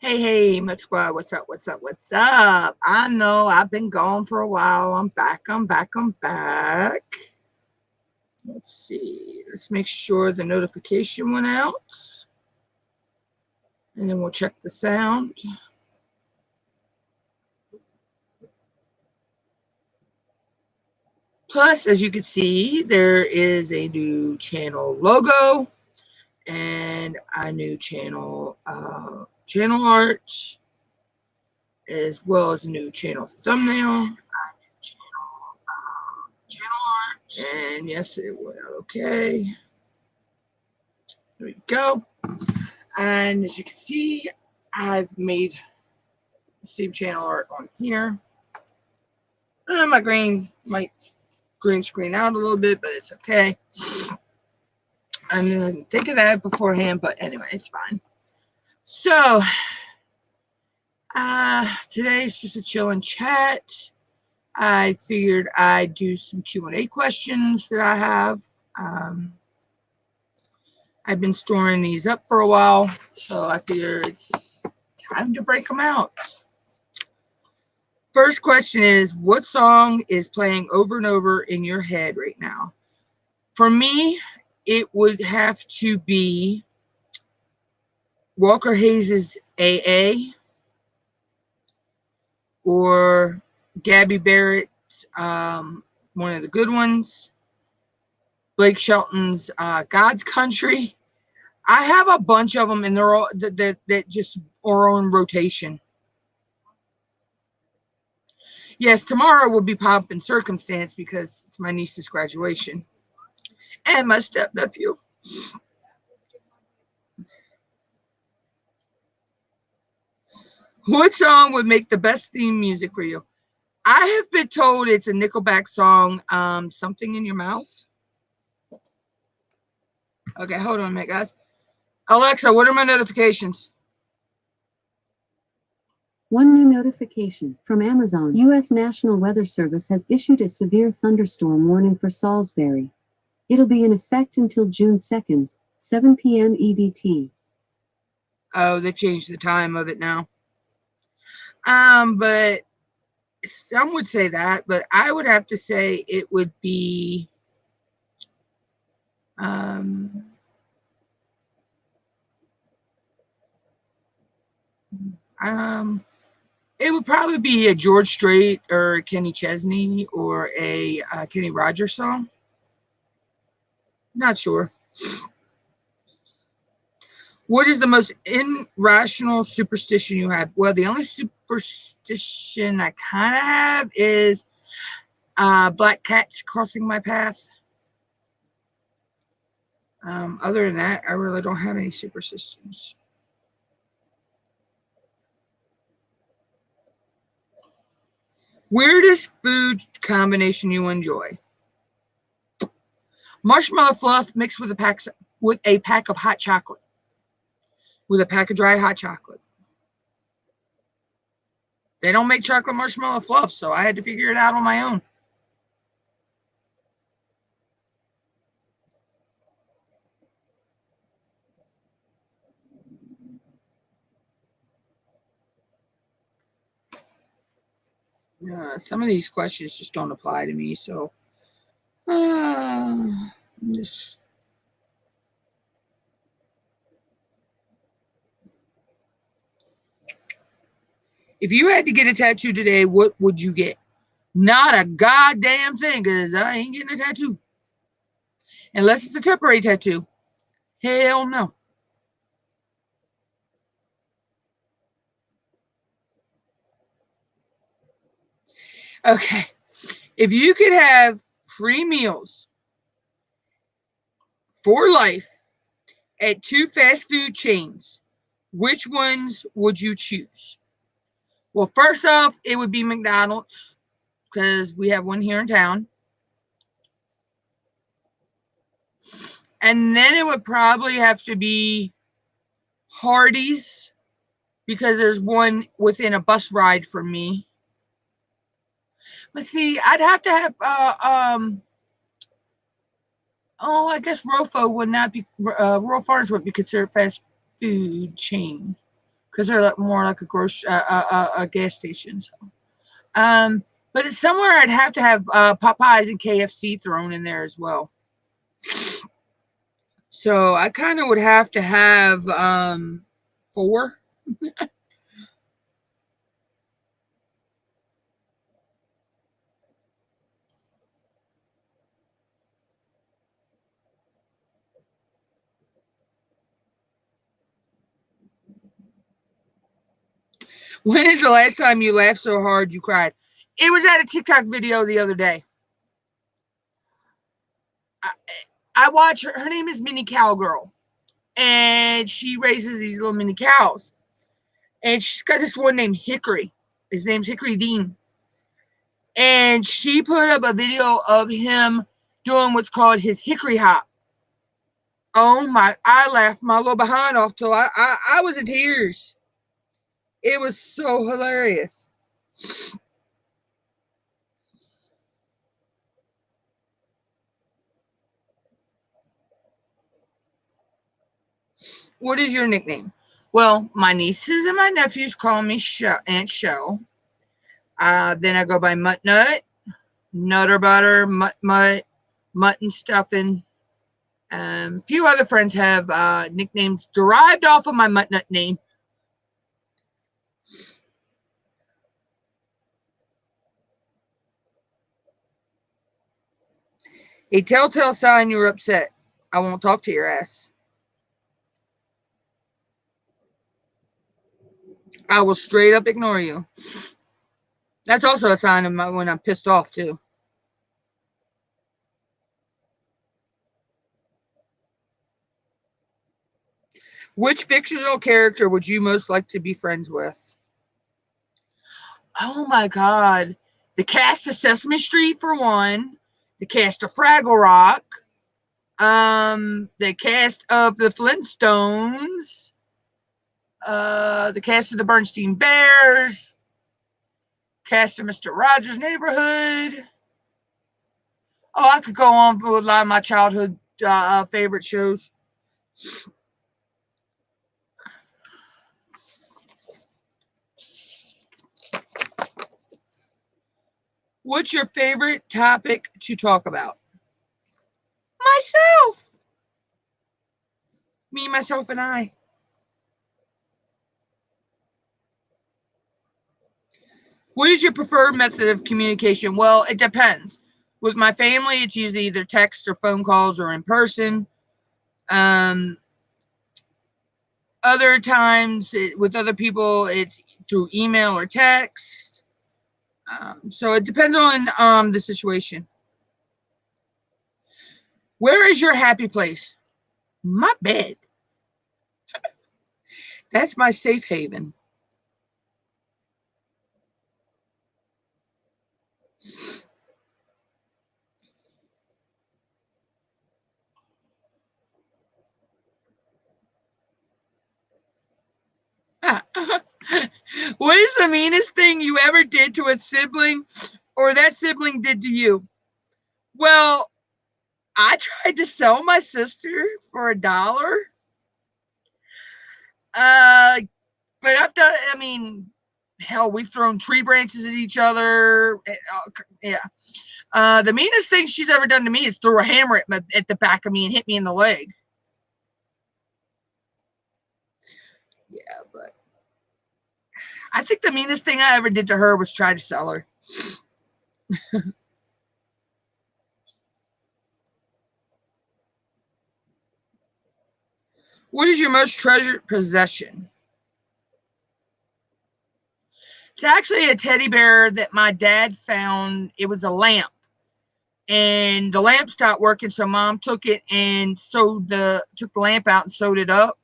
Hey, Mud Squad, what's up, what's up, what's up? I know I've been gone for a while. I'm back. Let's see. Let's make sure the notification went out. And then we'll check the sound. Plus, as you can see, there is a new channel logo and a new channel art, as well as a new channel thumbnail. And yes, it went out okay. There we go. And as you can see, I've made the same channel art on here. My green might green screen out a little bit, but it's okay. I didn't think of that beforehand, but anyway, it's fine. So today's just a chilling chat. I figured I'd do some Q&A questions that I have. I've been storing these up for a while, so I figure it's time to break them out. First question is, what song is playing over and over in your head right now? For me, it would have to be Walker Hayes' AA or Gabby Barrett's one of the good ones, Blake Shelton's God's Country. I have a bunch of them, and they're all that just are on rotation. Yes, tomorrow will be Pomp and Circumstance because it's my niece's graduation and my stepnephew. What song would make the best theme music for you? I have been told it's a Nickelback song, Something in Your Mouth. Okay, hold on a minute, guys. Alexa, what are my notifications? One new notification from Amazon. U.S. National Weather Service has issued a severe thunderstorm warning for Salisbury. It'll be in effect until June 2nd, 7 p.m. EDT. Oh, they changed the time of it now. But some would say that, but I would have to say it would be it would probably be a George Strait or Kenny Chesney or a Kenny Rogers song. Not sure. What is the most irrational superstition you have? Well, the only superstition I kind of have is black cats crossing my path. Other than that, I really don't have any superstitions. Weirdest food combination you enjoy? Marshmallow fluff mixed with a pack of hot chocolate. With a pack of dry hot chocolate. They don't make chocolate marshmallow fluff, so I had to figure it out on my own. Some of these questions just don't apply to me, so just if you had to get a tattoo today, what would you get? Not a goddamn thing, because I ain't getting a tattoo. Unless it's a temporary tattoo. Hell no. Okay. If you could have free meals for life at 2 fast food chains, which ones would you choose? Well, first off, it would be McDonald's because we have one here in town. And then it would probably have to be Hardee's because there's one within a bus ride from me. But see, I'd have to have I guess Rofo would not be Rural Farms would be considered fast food chain because they're like more like a gas station. So. But it's somewhere I'd have to have Popeyes and KFC thrown in there as well. So I kind of would have to have 4. When is the last time you laughed so hard you cried? It was at a TikTok video the other day. I watch her. Her name is Mini Cowgirl. And she raises these little mini cows. And she's got this one named Hickory. His name's Hickory Dean. And she put up a video of him doing what's called his hickory hop. Oh my, I laughed my little behind off till I was in tears. It was so hilarious. What is your nickname? Well, my nieces and my nephews call me Aunt Show. Then I go by Mutt Nut, Nutter Butter, Mutt Mutt, Mutton Stuffing. A few other friends have nicknames derived off of my Mutt Nut name. A telltale sign you're upset. I won't talk to your ass. I will straight up ignore you. That's also a sign of when I'm pissed off too. Which fictional character would you most like to be friends with? Oh my God. The cast of Sesame Street for one. The cast of Fraggle Rock. The cast of the Flintstones. The cast of the Bernstein Bears. Cast of Mr. Rogers' Neighborhood. Oh, I could go on with a lot of my childhood favorite shows. What's your favorite topic to talk about? Myself. Me, myself, and I. What is your preferred method of communication? Well, it depends. With my family, it's usually either text or phone calls or in person. Other times, with other people, it's through email or text. So it depends on the situation. Where is your happy place? My bed. That's my safe haven. What is the meanest thing you ever did to a sibling or that sibling did to you? Well, I tried to sell my sister for $1. But I've done, I mean, hell, we've thrown tree branches at each other. Yeah. The meanest thing she's ever done to me is throw a hammer at the back of me and hit me in the leg. Yeah, but I think the meanest thing I ever did to her was try to sell her. What is your most treasured possession? It's actually a teddy bear that my dad found. It was a lamp. And the lamp stopped working, so Mom took it and took the lamp out and sewed it up.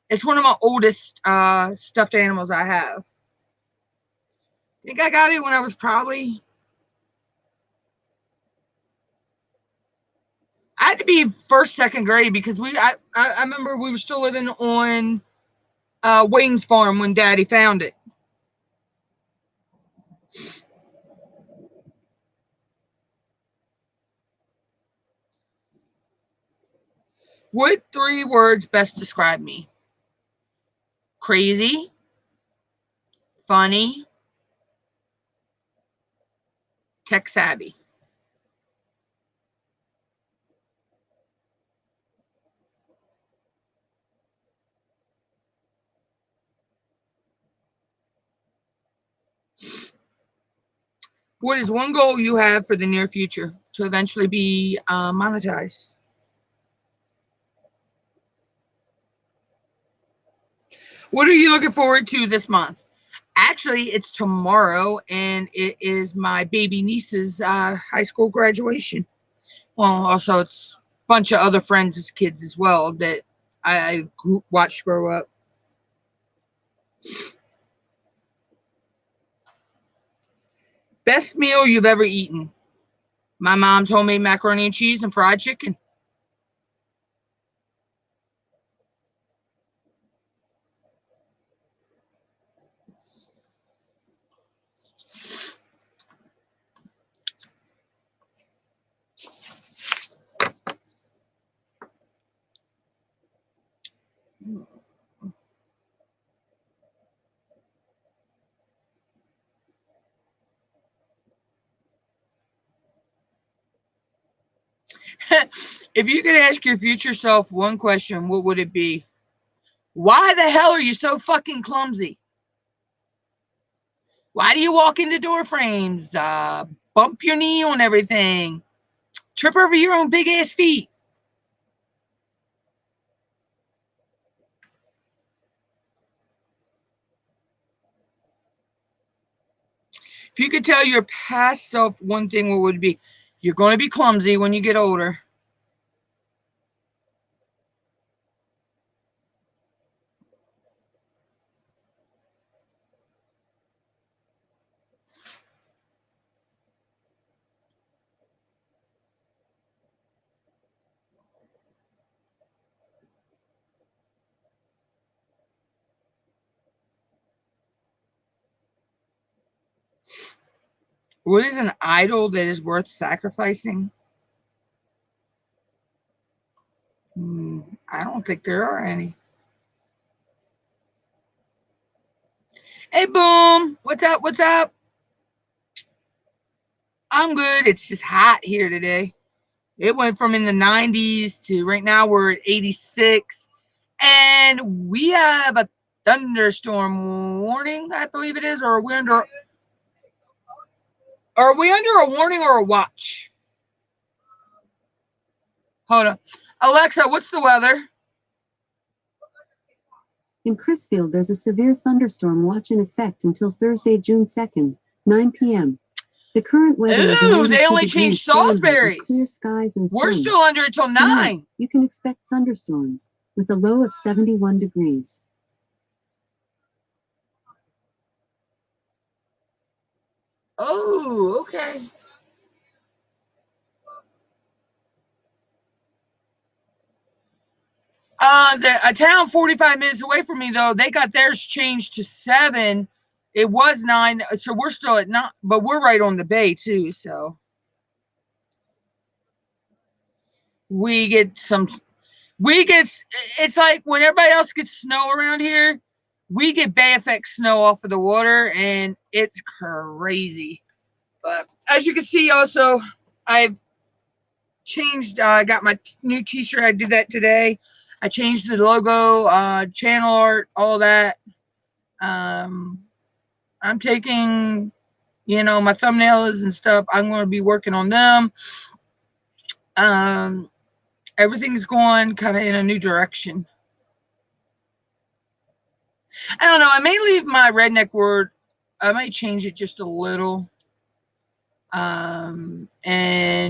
It's one of my oldest stuffed animals I have. I think I got it when I was probably, I had to be first, second grade because I remember we were still living on Wayne's farm when Daddy found it. What 3 words best describe me? Crazy, funny, tech savvy. What is one goal you have for the near future to eventually be monetized? What are you looking forward to this month? Actually, it's tomorrow, and it is my baby niece's high school graduation. Well, also it's a bunch of other friends' kids as well that I watched grow up. Best meal you've ever eaten? My mom's homemade macaroni and cheese and fried chicken. If you could ask your future self one question, what would it be? Why the hell are you so fucking clumsy? Why do you walk into door frames? Bump your knee on everything? Trip over your own big ass feet? If you could tell your past self one thing, what would it be? You're going to be clumsy when you get older. What is an idol that is worth sacrificing? I don't think there are any. Hey, Boom. What's up? What's up? I'm good. It's just hot here today. It went from in the 90s to right now we're at 86. And we have a thunderstorm warning, I believe it is. Or are we under a warning or a watch? Hold on. Alexa, what's the weather? In Crisfield, there's a severe thunderstorm watch in effect until Thursday, June 2nd, 9 p.m. The current weather is Ooh, they 92 only degrees changed Fahrenheit Salisbury. with clear skies and We're sun. still under it till 9. Tonight, you can expect thunderstorms with a low of 71 degrees. Oh, okay. A town 45 minutes away from me, though, they got theirs changed to 7. It was 9, so we're still at 9, but we're right on the bay too. So we get it's like when everybody else gets snow around here, we get Bay Effect snow off of the water, and it's crazy. But as you can see, also I've changed. I got my new T-shirt. I did that today. I changed the logo, channel art, all that. I'm taking, my thumbnails and stuff. I'm going to be working on them. Everything's going kind of in a new direction. I don't know. I may leave my redneck word. I might change it just a little. And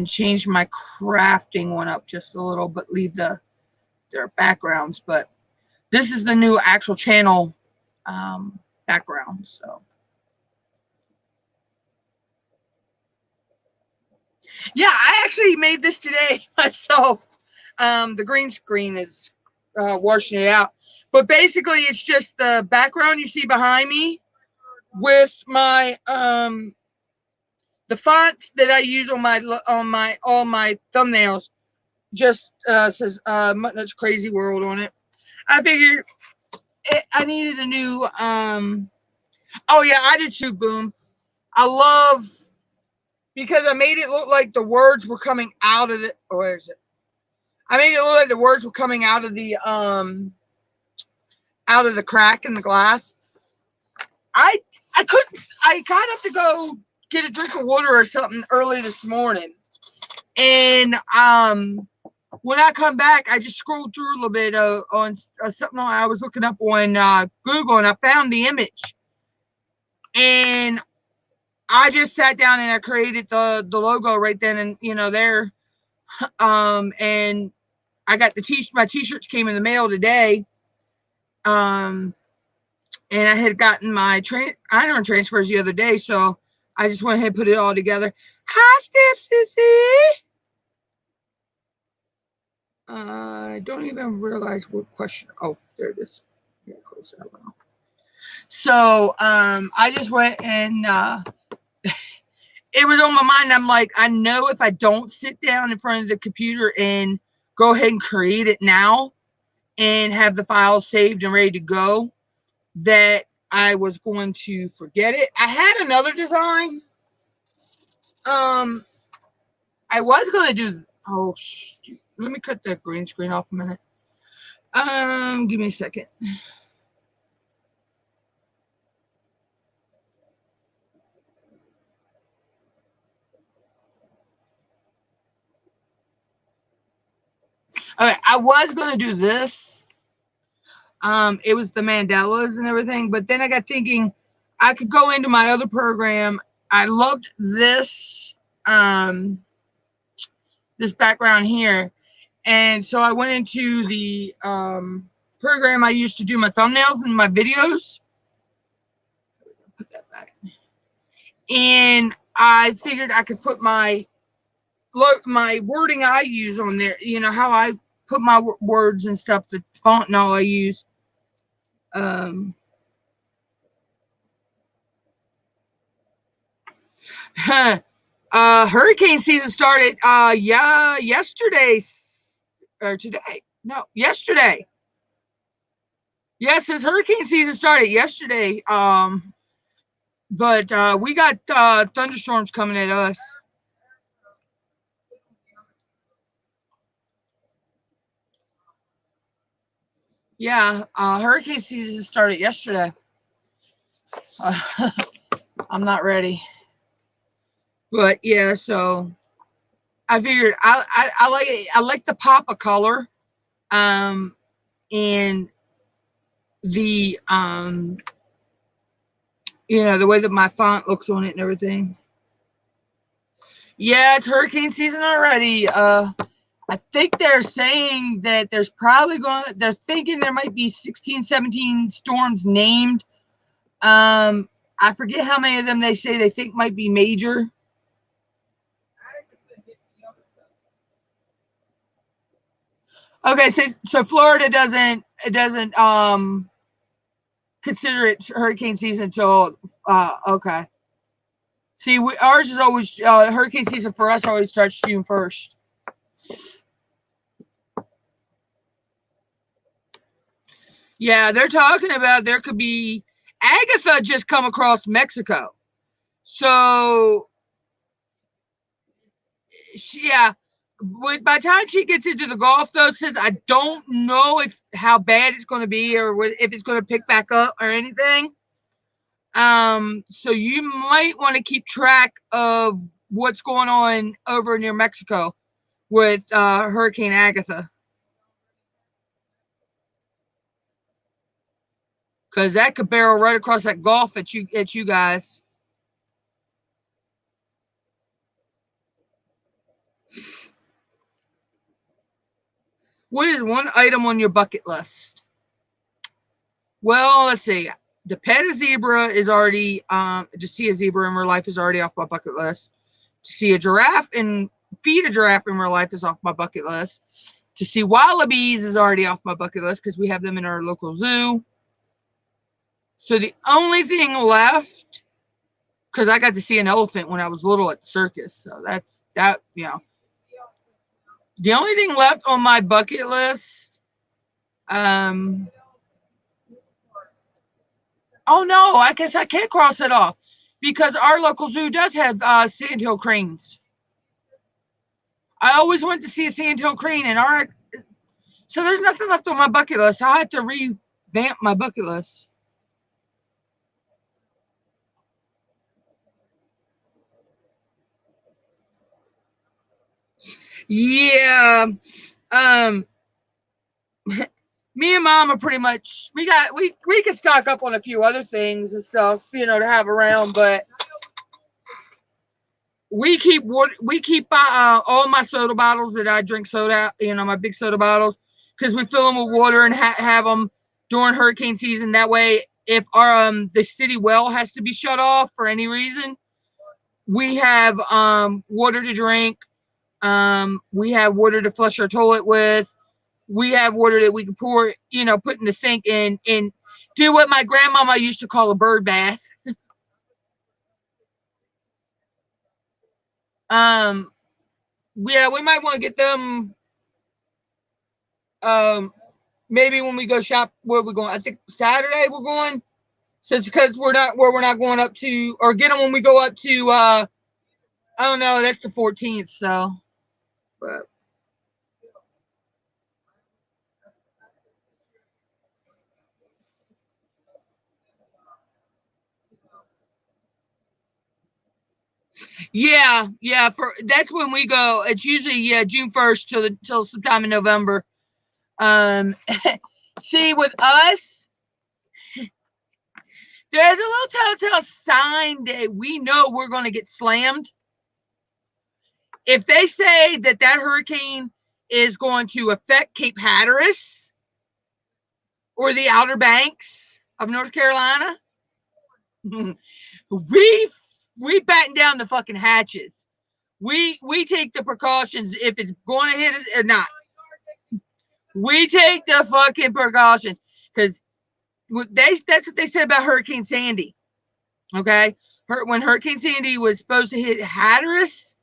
change my crafting one up just a little, but leave their backgrounds. But this is the new actual channel background. So yeah, I actually made this today myself. The green screen is washing it out, but basically it's just the background you see behind me with my the fonts that I use on all my thumbnails. Just says MUTTNUTT'S CRAZYWORLD on it. I figured I needed a new Oh yeah, I did too, Boom. I love, because I made it look like the words were coming out of the, where is it? I made it look like the words were coming out of the crack in the glass. I couldn't, I got up to go get a drink of water or something early this morning. And when I come back, I just scrolled through a little bit on something I was looking up on Google, and I found the image. And I just sat down and I created the logo right then and there. And I got my t-shirts came in the mail today. And I had gotten my iron transfers the other day, so I just went ahead and put it all together. Hi, Steph Sissy. I don't even realize what question. Oh, there it is. Yeah, close that one. So I just went and it was on my mind. I'm like, I know if I don't sit down in front of the computer and go ahead and create it now and have the files saved and ready to go, that I was going to forget it. I had another design. I was going to do, oh, shoot. Let me cut that green screen off a minute. Give me a second. Okay, I was going to do this. It was the Mandelas and everything, but then I got thinking I could go into my other program. I loved this, this background here. And so I went into the program I used to do my thumbnails and my videos. Put that back. And I figured I could put my wording I use on there. You know, how I put my words and stuff, the font and all I use. Hurricane season started yesterday or today. No, yesterday. Yes, his hurricane season started yesterday. But we got thunderstorms coming at us. Yeah, hurricane season started yesterday. I'm not ready. But yeah, so I figured I like the pop of color, and the the way that my font looks on it and everything. Yeah, it's hurricane season already. I think they're saying that they're thinking there might be 16, 17 storms named. I forget how many of them they say they think might be major. Okay, so Florida doesn't consider it hurricane season until okay. See, ours is always hurricane season for us always starts June 1st. Yeah, they're talking about there could be Agatha just come across Mexico. So yeah, by the time she gets into the Gulf, though, says I don't know how bad it's going to be or if it's going to pick back up or anything. So you might want to keep track of what's going on over near Mexico with Hurricane Agatha, because that could barrel right across that Gulf at you guys. What is one item on your bucket list? Well, let's see. To pet a zebra is already, to see a zebra in real life is already off my bucket list. To see a giraffe and feed a giraffe in real life is off my bucket list. To see wallabies is already off my bucket list because we have them in our local zoo. So the only thing left, because I got to see an elephant when I was little at the circus. So that's that, The only thing left on my bucket list, Oh no, I guess I can't cross it off because our local zoo does have sandhill cranes. I always went to see a sandhill crane, and so there's nothing left on my bucket list. I have to revamp my bucket list. Yeah. Me and Mom are pretty much, we can stock up on a few other things and stuff, to have around, but we keep all my soda bottles that I drink soda, my big soda bottles, because we fill them with water and have them during hurricane season. That way, if our the city well has to be shut off for any reason, we have water to drink. We have water to flush our toilet with. We have water that we can pour, put in the sink and do what my grandmama used to call a bird bath. Yeah, we might want to get them. Maybe when we go shop, where we're going, I think Saturday we're going. So because we're not going up to, or get them when we go up to. I don't know. That's the 14th. So, but. Yeah. That's when we go. It's usually June 1st till sometime in November. See, with us, there's a little telltale sign that we know we're going to get slammed. If they say that hurricane is going to affect Cape Hatteras or the Outer Banks of North Carolina, we batten down the fucking hatches. We take the precautions if it's going to hit us or not. We take the fucking precautions, because that's what they said about Hurricane Sandy. Okay, when Hurricane Sandy was supposed to hit Hatteras,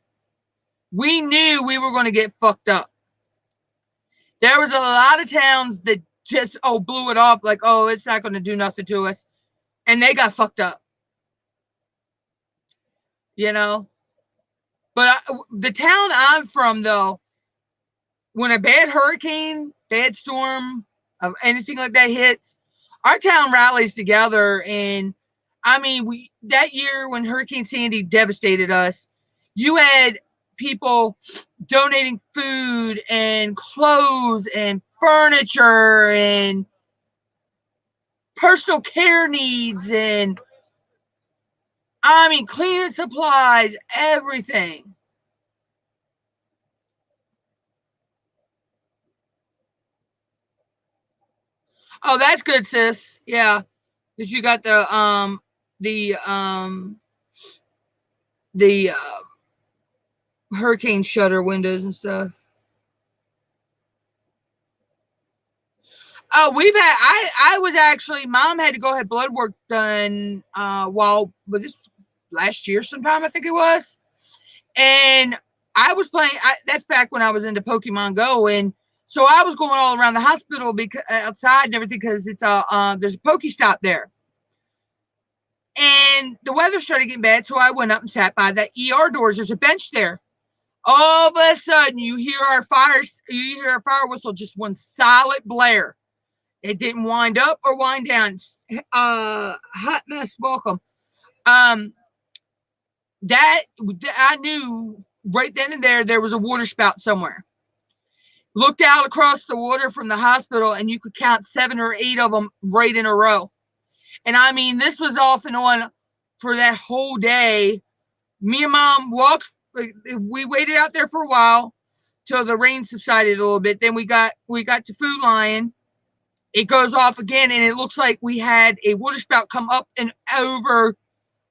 we knew we were going to get fucked up. There was a lot of towns that just blew it off, like, oh, it's not going to do nothing to us, and they got fucked up. But the town I'm from, though, when a bad hurricane, bad storm, of anything like that hits, our town rallies together. And I mean, that year when Hurricane Sandy devastated us, you had people donating food and clothes and furniture and personal care needs, and I mean, cleaning supplies, everything. Oh, that's good, sis. Yeah, because you got the hurricane shutter windows and stuff. Oh, I was actually, Mom had to go have blood work done but this last year sometime, I think it was. And I was playing, that's back when I was into Pokemon Go, and so I was going all around the hospital because outside and everything, because it's there's a Pokestop there. And the weather started getting bad, so I went up and sat by the ER doors. There's a bench there. All of a sudden, you hear our fire whistle, just one solid blare. It didn't wind up or wind down. Hot mess, welcome. That I knew right then and there was a water spout somewhere. Looked out across the water from the hospital, and you could count 7 or 8 of them right in a row. And I mean, this was off and on for that whole day. Me and Mom walked. We waited out there for a while till the rain subsided a little bit. Then we got to Food Lion. It goes off again, and it looks like we had a water spout come up and over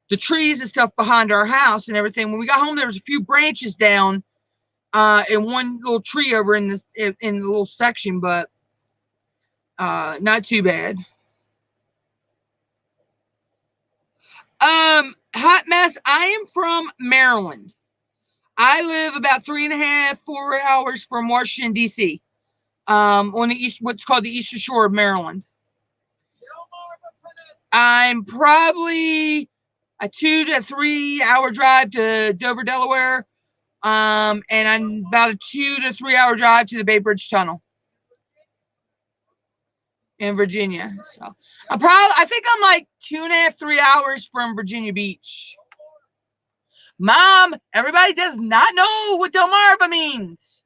the trees and stuff behind our house and everything. When we got home, there was a few branches down and one little tree over in the little section, but not too bad. Hot mess. I am from Maryland. I live about 3.5, 4 hours from Washington, D.C. On the east, what's called the Eastern Shore of Maryland. I'm probably a 2 to 3 hour drive to Dover, Delaware. And I'm about a 2 to 3 hour drive to the Bay Bridge Tunnel in Virginia. So I think I'm like 2.5, 3 hours from Virginia Beach. Mom, everybody does not know what Delmarva means.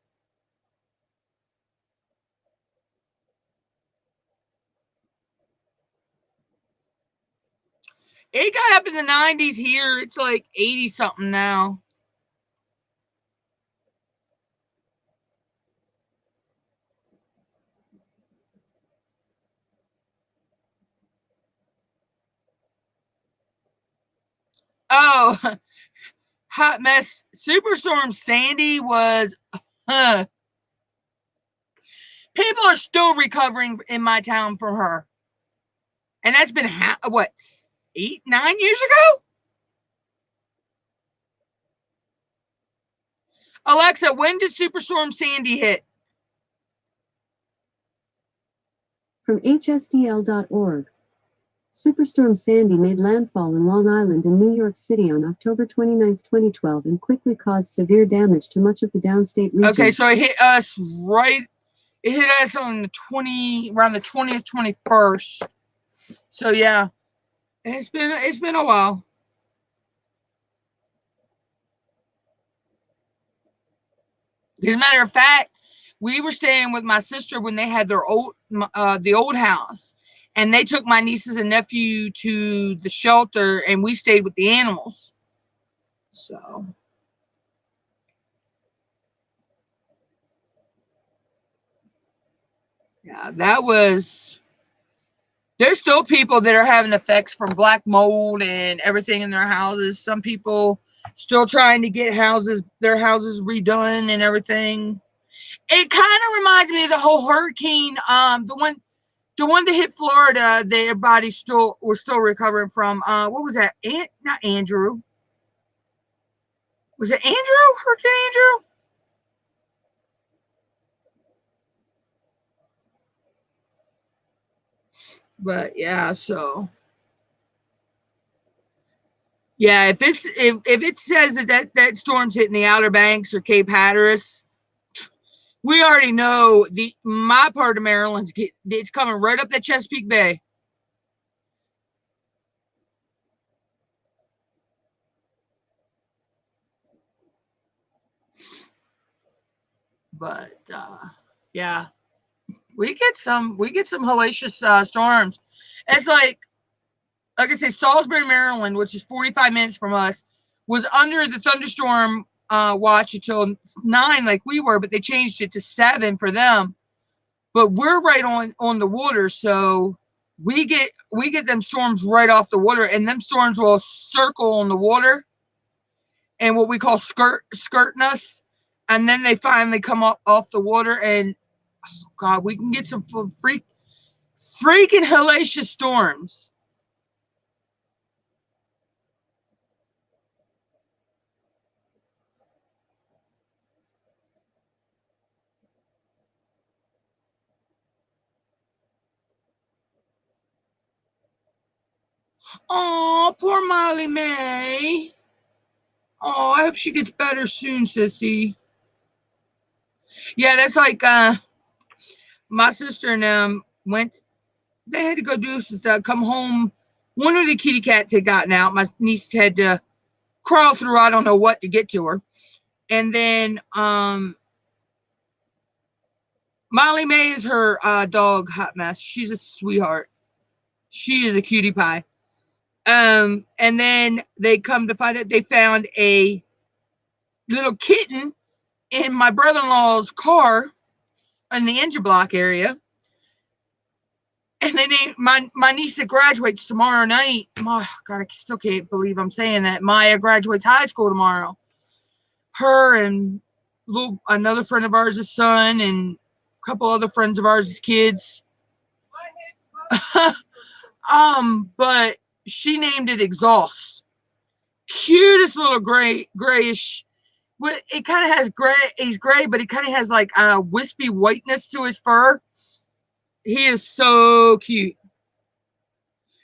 It got up in the 90s here. It's like 80 something now. Oh, hot mess. Superstorm Sandy was, people are still recovering in my town from her. And that's been, what, 8, 9 years ago? Alexa, when did Superstorm Sandy hit? From hsdl.org. Superstorm Sandy made landfall in Long Island and New York City on October 29, 2012, and quickly caused severe damage to much of the downstate region. Okay, so it hit us right. It hit us on the around the 20th, 21st. So yeah, it's been a while. As a matter of fact, we were staying with my sister when they had their the old house, and they took my nieces and nephew to the shelter, and we stayed with the animals. So yeah, that was. There's still people that are having effects from black mold and everything in their houses. Some people still trying to get their houses redone and everything. It kind of reminds me of the whole hurricane, the one that hit Florida that everybody was still recovering from. What was that? Not Andrew. Was it Andrew? Hurricane Andrew? But yeah, so yeah, if it says that storm's hitting the Outer Banks or Cape Hatteras, we already know my part of Maryland's it's coming right up that Chesapeake Bay. But yeah, we get some hellacious storms. It's like I say, Salisbury, Maryland, which is 45 minutes from us, was under the thunderstorm watch until 9, like we were, but they changed it to 7 for them. But we're right on the water, so we get them storms right off the water, and them storms will circle on the water, and what we call skirting us, and then they finally come up off the water, and oh God, we can get some freaking hellacious storms. Oh, poor Molly May. Oh, I hope she gets better soon, sissy. Yeah, that's like my sister and them went. They had to go do some stuff. Come home. One of the kitty cats had gotten out. My niece had to crawl through. I don't know what to get to her. And then Molly May is her dog, Hot Mess. She's a sweetheart. She is a cutie pie. And then they come to find out they found a little kitten in my brother-in-law's car in the engine block area. And then my niece that graduates tomorrow night. Oh, God, I still can't believe I'm saying that. Maya graduates high school tomorrow. Her and another friend of ours' son and a couple other friends of ours' kids. But she named it Exhaust. Cutest little grayish. But it kind of has gray. He's gray, but he kind of has like a wispy whiteness to his fur. He is so cute.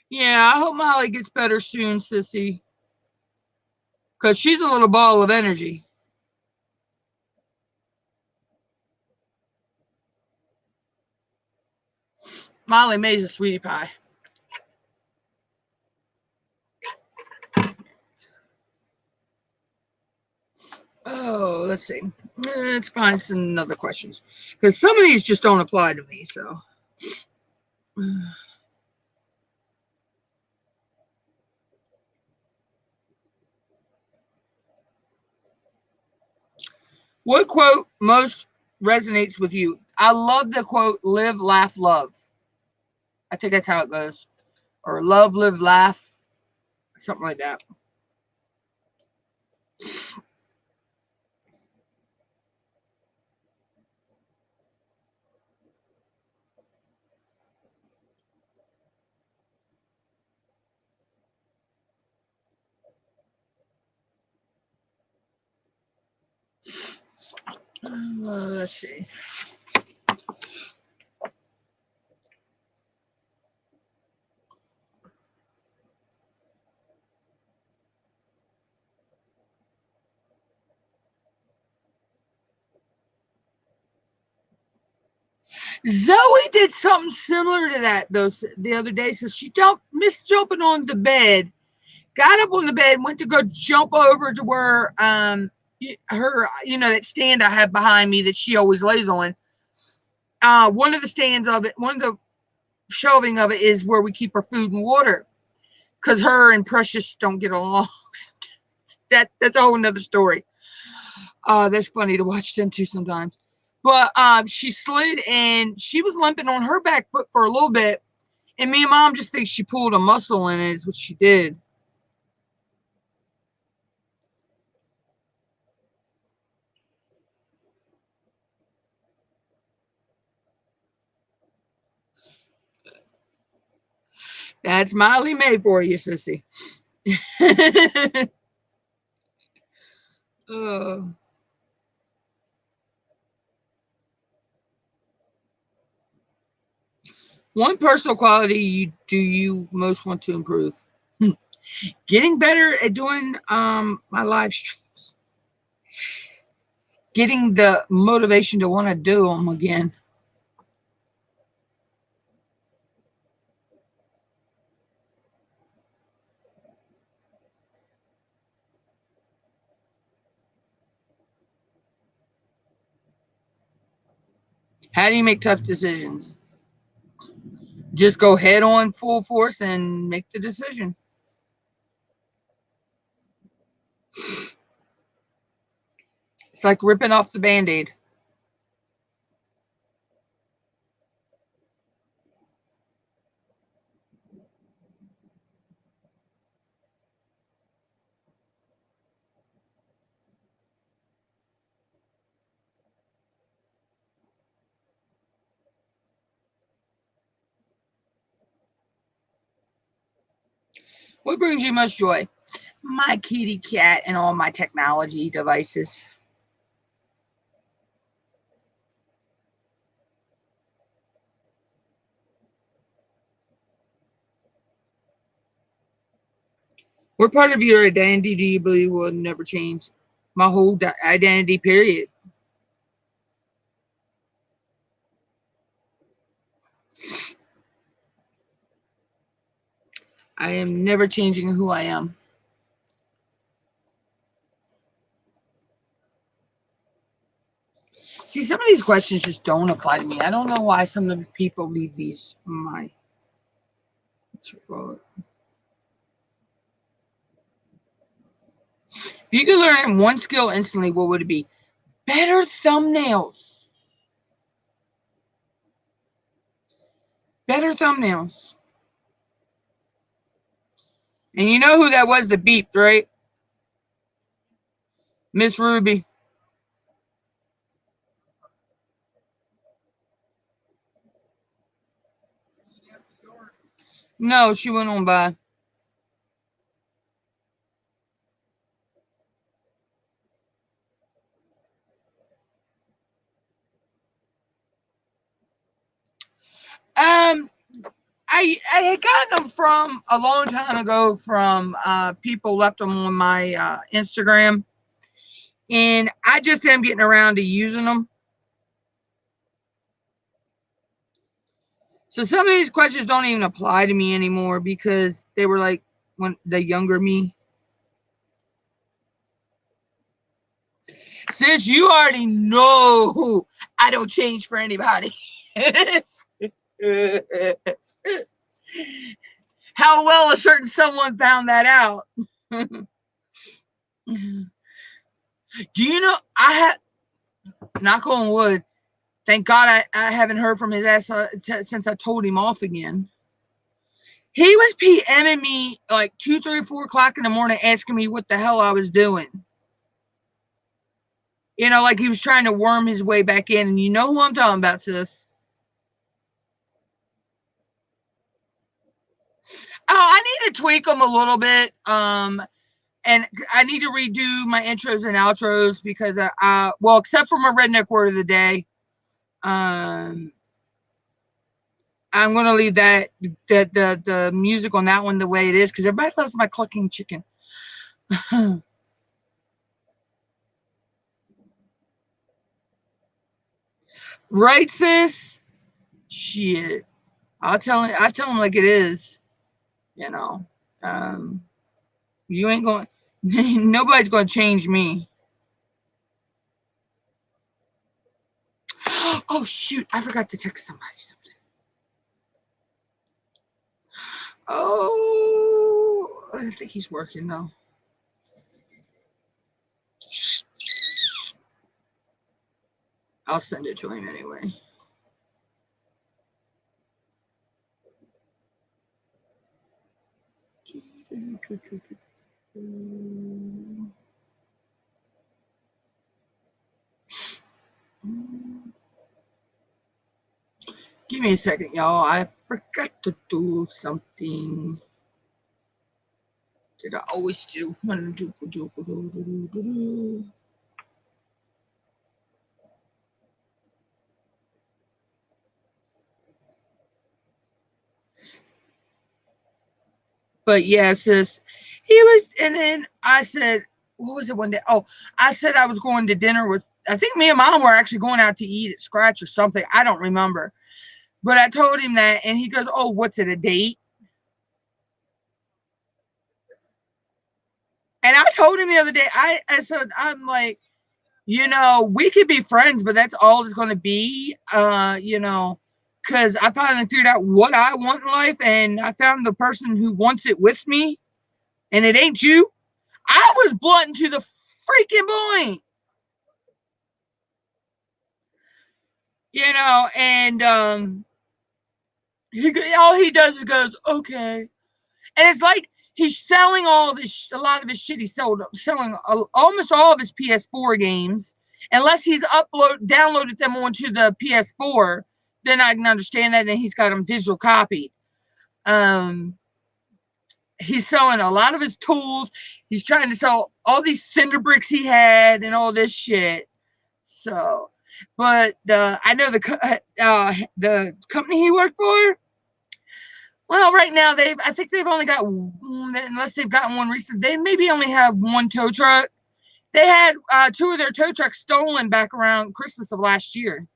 Yeah, I hope Molly gets better soon, sissy. Because she's a little ball of energy. Molly May's a sweetie pie. Oh, let's see. Let's find some other questions. Because some of these just don't apply to me, so. What quote most resonates with you? I love the quote, live, laugh, love. I think that's how it goes. Or love, live, laugh. Something like that. Let's see. Zoe did something similar to that though the other day. So she missed jumping on the bed, got up on the bed, and went to go jump over to where her that stand I have behind me that she always lays on. One of the stands of it, one of the shelving of it is where we keep our food and water, because her and Precious don't get along. That's a whole nother story. That's funny to watch them two sometimes. But she slid and she was limping on her back foot for a little bit. And me and Mom just think she pulled a muscle in it, is what she did. That's Miley May for you, sissy. One personal quality do you most want to improve? Getting better at doing my live streams. Getting the motivation to want to do them again. How do you make tough decisions? Just go head on full force and make the decision. It's like ripping off the Band-Aid. What brings you most joy? My kitty cat and all my technology devices. What part of your identity do you believe will never change? My whole identity, period. I am never changing who I am. See, some of these questions just don't apply to me. I don't know why some of the people leave these on my. If you could learn one skill instantly, what would it be? Better thumbnails. Better thumbnails. And you know who that was that beeped, right? Miss Ruby. No, she went on by. Um, I had gotten them from a long time ago from people left them on my Instagram, and I just am getting around to using them. So some of these questions don't even apply to me anymore because they were like when the younger me. Sis, you already know I don't change for anybody. How well a certain someone found that out. Do you know, I had, knock on wood, thank God I haven't heard from his ass since I told him off again. He was PMing me like 2, 3, 4 o'clock in the morning asking me what the hell I was doing. You know, like he was trying to worm his way back in. And you know who I'm talking about, sis. Oh, I need to tweak them a little bit. And I need to redo my intros and outros because well, except for my redneck word of the day, I'm gonna leave that the music on that one the way it is because everybody loves my clucking chicken. Right, sis? Shit. I tell him like it is. You know. You ain't going nobody's gonna change me. Oh shoot, I forgot to text somebody something. Oh, I think he's working though. I'll send it to him anyway. Give me a second, y'all. I forgot to do something that I always do. But yeah, sis, he was, and then I said, what was it one day? Oh, I said I was going to dinner with, I think me and Mom were actually going out to eat at Scratch or something. I don't remember. But I told him that, and he goes, oh, what's it, a date? And I told him the other day, I said, I'm like, you know, we could be friends, but that's all it's going to be, you know, because I finally figured out what I want in life, and I found the person who wants it with me, and it ain't you. I was blunt to the freaking point, you know, and all he does is goes, okay. And it's like he's selling all this, a lot of his shit. He's selling almost all of his PS4 games, unless he's downloaded them onto the PS4. Then I can understand that. Then he's got them digital copied. He's selling a lot of his tools. He's trying to sell all these cinder bricks he had and all this shit. So, but I know the company he worked for. Well, right now I think they've only got, unless they've gotten one recent, they maybe only have one tow truck. They had 2 of their tow trucks stolen back around Christmas of last year.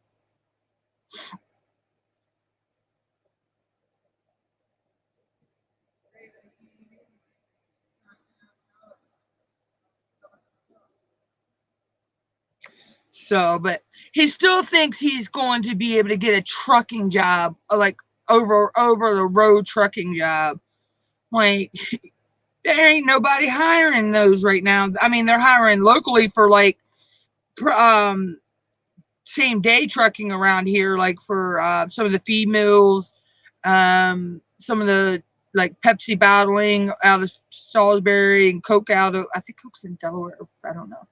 So, but he still thinks he's going to be able to get a trucking job, like over the road trucking job. Like, there ain't nobody hiring those right now. I mean, they're hiring locally for like same day trucking around here, like for some of the feed mills, some of the like Pepsi bottling out of Salisbury and Coke out of, I think Coke's in Delaware. I don't know.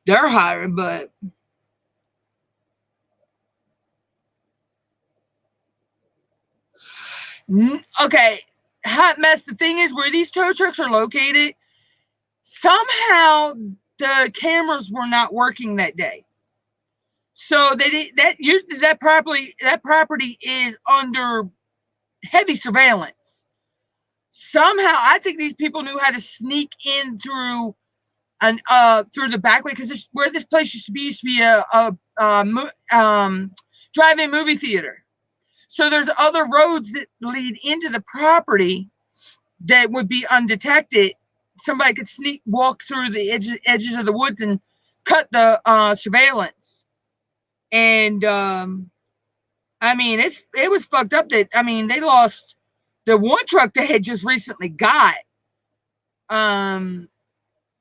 They're hiring, but okay. Hot mess. The thing is, where these tow trucks are located, somehow the cameras were not working that day. So that property is under heavy surveillance. Somehow, I think these people knew how to sneak in through the back way, because where this place used to be a drive-in movie theater. So there's other roads that lead into the property that would be undetected. Somebody could walk through the edges of the woods and cut the surveillance. And I mean, it was fucked up that, I mean, they lost the one truck they had just recently got. And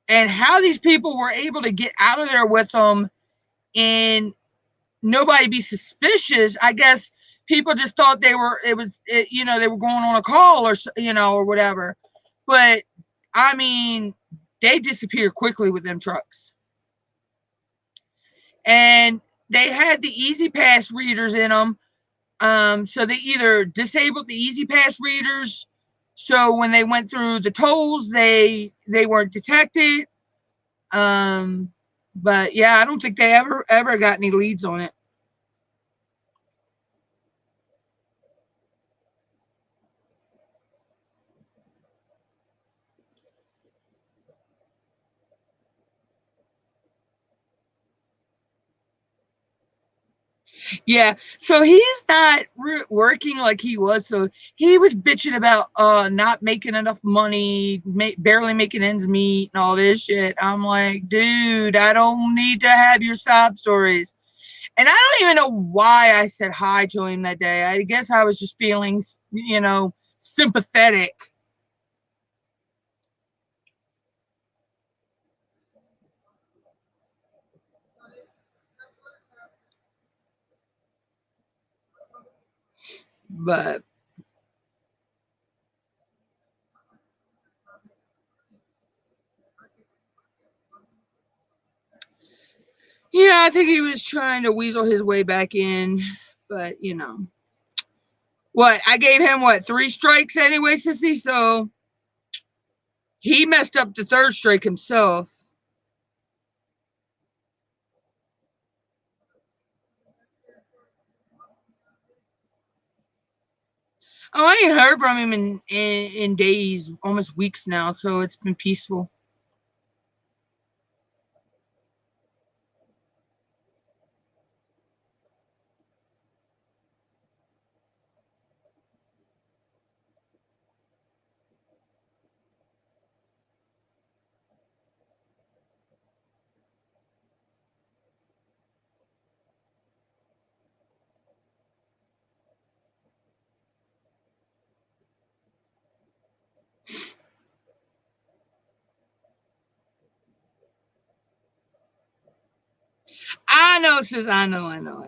how these people were able to get out of there with them and nobody be suspicious. I guess people just thought they were going on a call or, or whatever. But I mean, they disappeared quickly with them trucks. And they had the Easy Pass readers in them. So they either disabled the Easy Pass readers, so when they went through the tolls, they weren't detected. But yeah, I don't think they ever got any leads on it. Yeah, so he's not working like he was. So he was bitching about not making enough money, barely making ends meet, and all this shit. I'm like, dude, I don't need to have your sob stories. And I don't even know why I said hi to him that day. I guess I was just feeling, sympathetic. But yeah, I think he was trying to weasel his way back in. But, what? I gave him, 3 strikes anyway, sissy? So he messed up the 3rd strike himself. Oh, I ain't heard from him in days, almost weeks now. So it's been peaceful. I know, sis. I know.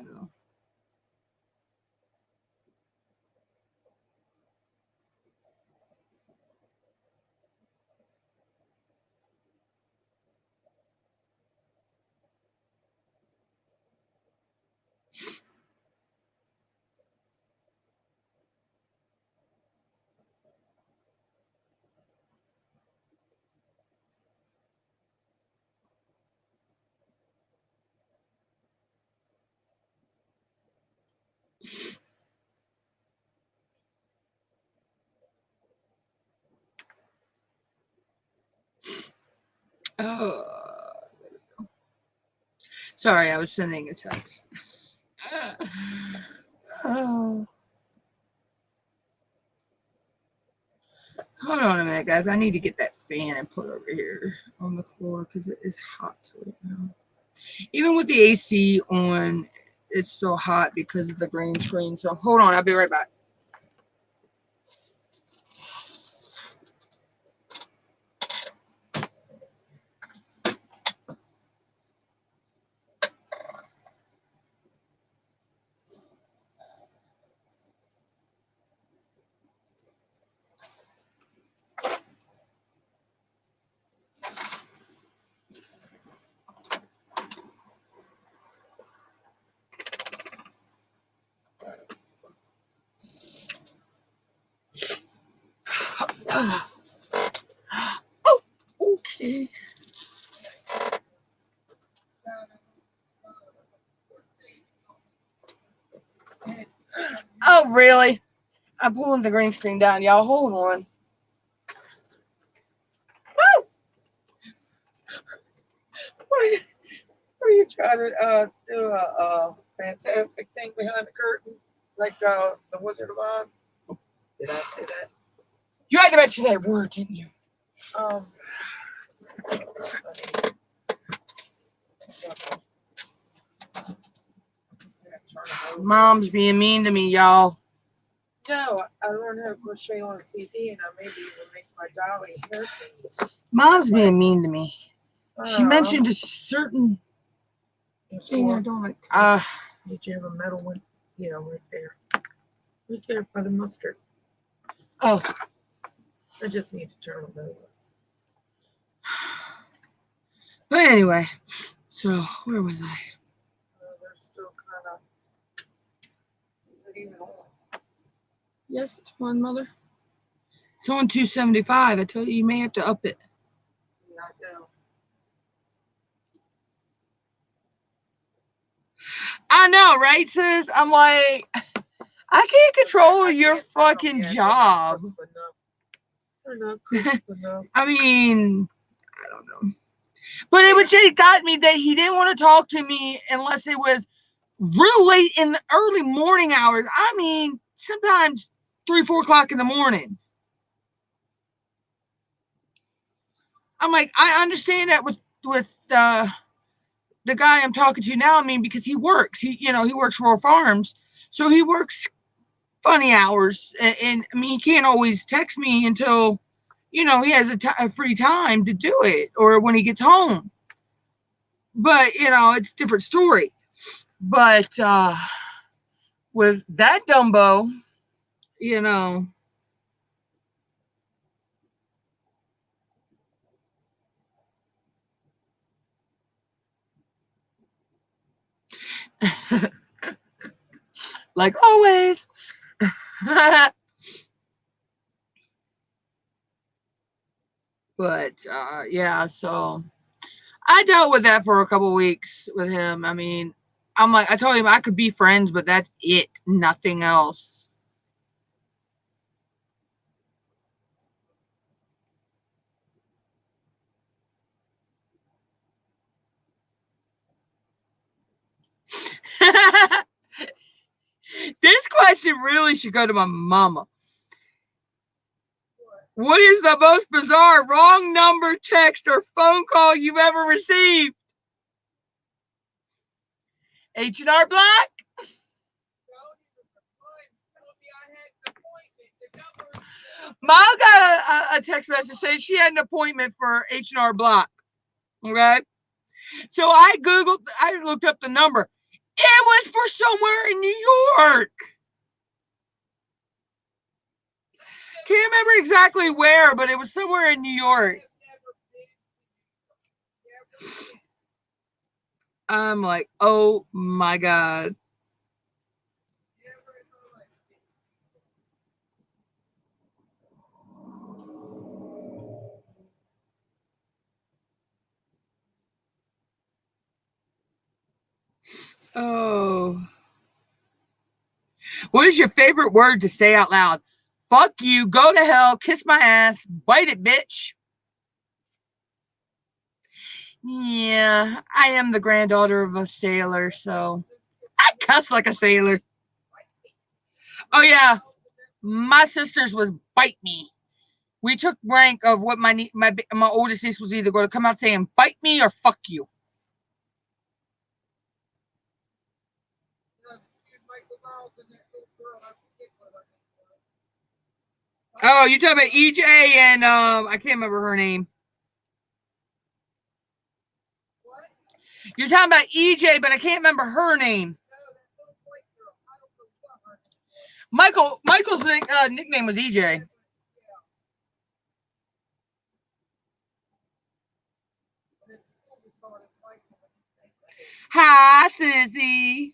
Oh, sorry, I was sending a text. Oh, hold on a minute, guys. I need to get that fan and put over here on the floor because it is hot right now. Even with the AC on, it's still hot because of the green screen. So hold on, I'll be right back. Oh, okay. Oh, really? I'm pulling the green screen down, y'all. Hold on. Woo! What are you trying to do a fantastic thing behind the curtain? Like the Wizard of Oz? Did I say that? You had to mention that word, didn't you? Mom's being mean to me, y'all. No, I learned how to crochet on a CD, and I maybe even make my dolly hair things. Mom's being mean to me. She mentioned a certain thing I don't like. Did you have a metal one? Yeah, right there. Right there by the mustard. Oh. I just need to turn them over. But anyway, so where was I? They're still kind of. Is it even on? Yes, it's on, Mother. It's on 275. I told you, you may have to up it. Yeah, I know. I know, right, sis? I'm like, I can't control your fucking job. I mean, I don't know. But it just got me that he didn't want to talk to me unless it was real late in the early morning hours. I mean, sometimes 3, 4 o'clock in the morning. I'm like, I understand that with the guy I'm talking to now. I mean, because he works. He works for farms, so he works funny hours, and I mean, he can't always text me until he has a free time to do it, or when he gets home. But it's a different story. But with that Dumbo, like always. But yeah, so I dealt with that for a couple weeks with him. I mean, I'm like, I told him I could be friends, but that's it, nothing else. This question really should go to my mama. What is the most bizarre wrong number, text, or phone call you've ever received? H&R Block? Mom got a text message saying she had an appointment for H&R Block. Okay? So I looked up the number. It was for somewhere in New York. Can't remember exactly where, but it was somewhere in New York. I'm like, oh my God. Oh. What is your favorite word to say out loud? Fuck you, go to hell, kiss my ass, bite it, bitch. Yeah, I am the granddaughter of a sailor, so I cuss like a sailor. Oh yeah, my sister's was bite me. We took rank of what my oldest niece was either going to come out saying bite me or fuck you. Oh, you're talking about EJ and I can't remember her name. You're talking about EJ, but I can't remember her name. Michael's nickname was EJ. Hi, Sissy.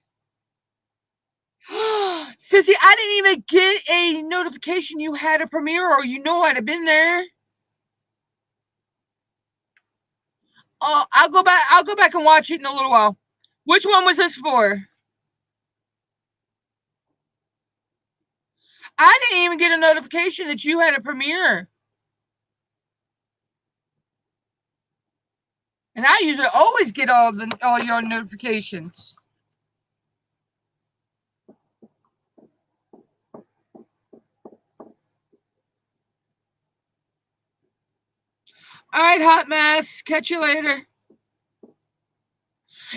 Sissy, I didn't even get a notification you had a premiere, or I'd have been there. Oh, I'll go back and watch it in a little while. Which one was this for? I didn't even get a notification that you had a premiere. And I usually always get all your notifications. All right, hot mess. Catch you later.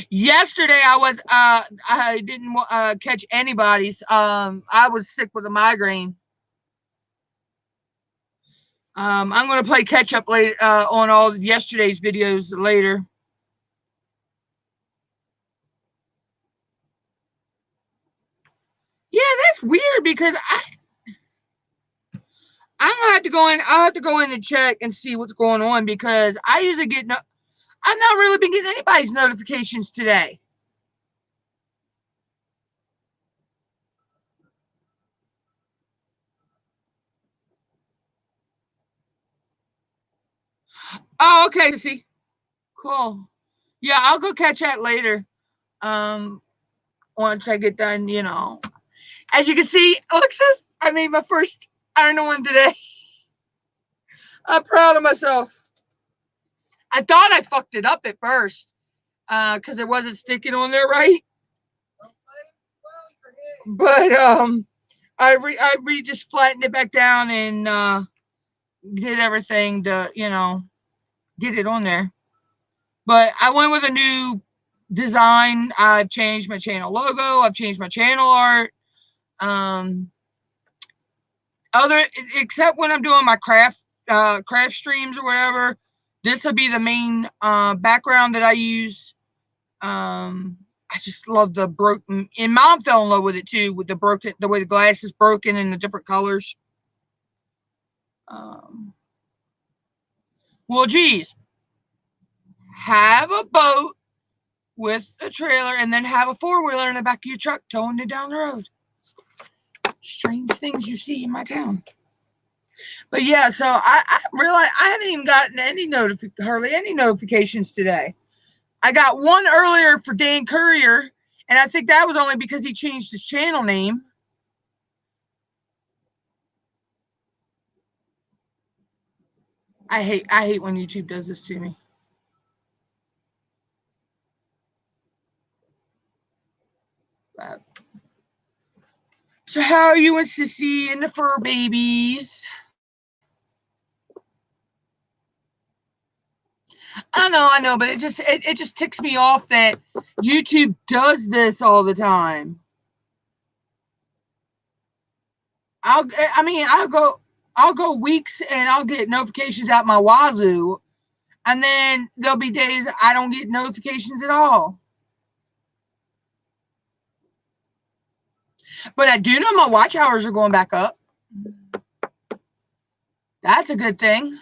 Yesterday I didn't catch anybody's. I was sick with a migraine. I'm gonna play catch up later on all yesterday's videos later. Yeah, that's weird because I'm gonna have to go in. I'll have to go in and check and see what's going on because I usually get no. I've not really been getting anybody's notifications today. Oh, okay. See, cool. Yeah, I'll go catch that later. Once I get done, you know. As you can see, Alexis, I made my first iron one today. I'm proud of myself. I thought I fucked it up at first because it wasn't sticking on there right. But I just flattened it back down and did everything to, you know, get it on there. But I went with a new design. I've changed my channel logo. I've changed my channel art. Except when I'm doing my craft streams or whatever, this will be the main background that I use. I just love the broken, and Mom fell in love with it too, with the broken, the way the glass is broken in the different colors. Well, geez, have a boat with a trailer and then have a four-wheeler in the back of your truck towing it down the road. Strange things you see in my town. But yeah, so I realized I haven't even gotten hardly any notifications today. I got one earlier for Dan Courier, and I think that was only because he changed his channel name. I hate when YouTube does this to me. But, so how are you and Sissy and the fur babies? I know, but it just ticks me off that YouTube does this all the time. I'll go weeks and I'll get notifications out my wazoo, and then there'll be days I don't get notifications at all. But I do know my watch hours are going back up. That's a good thing.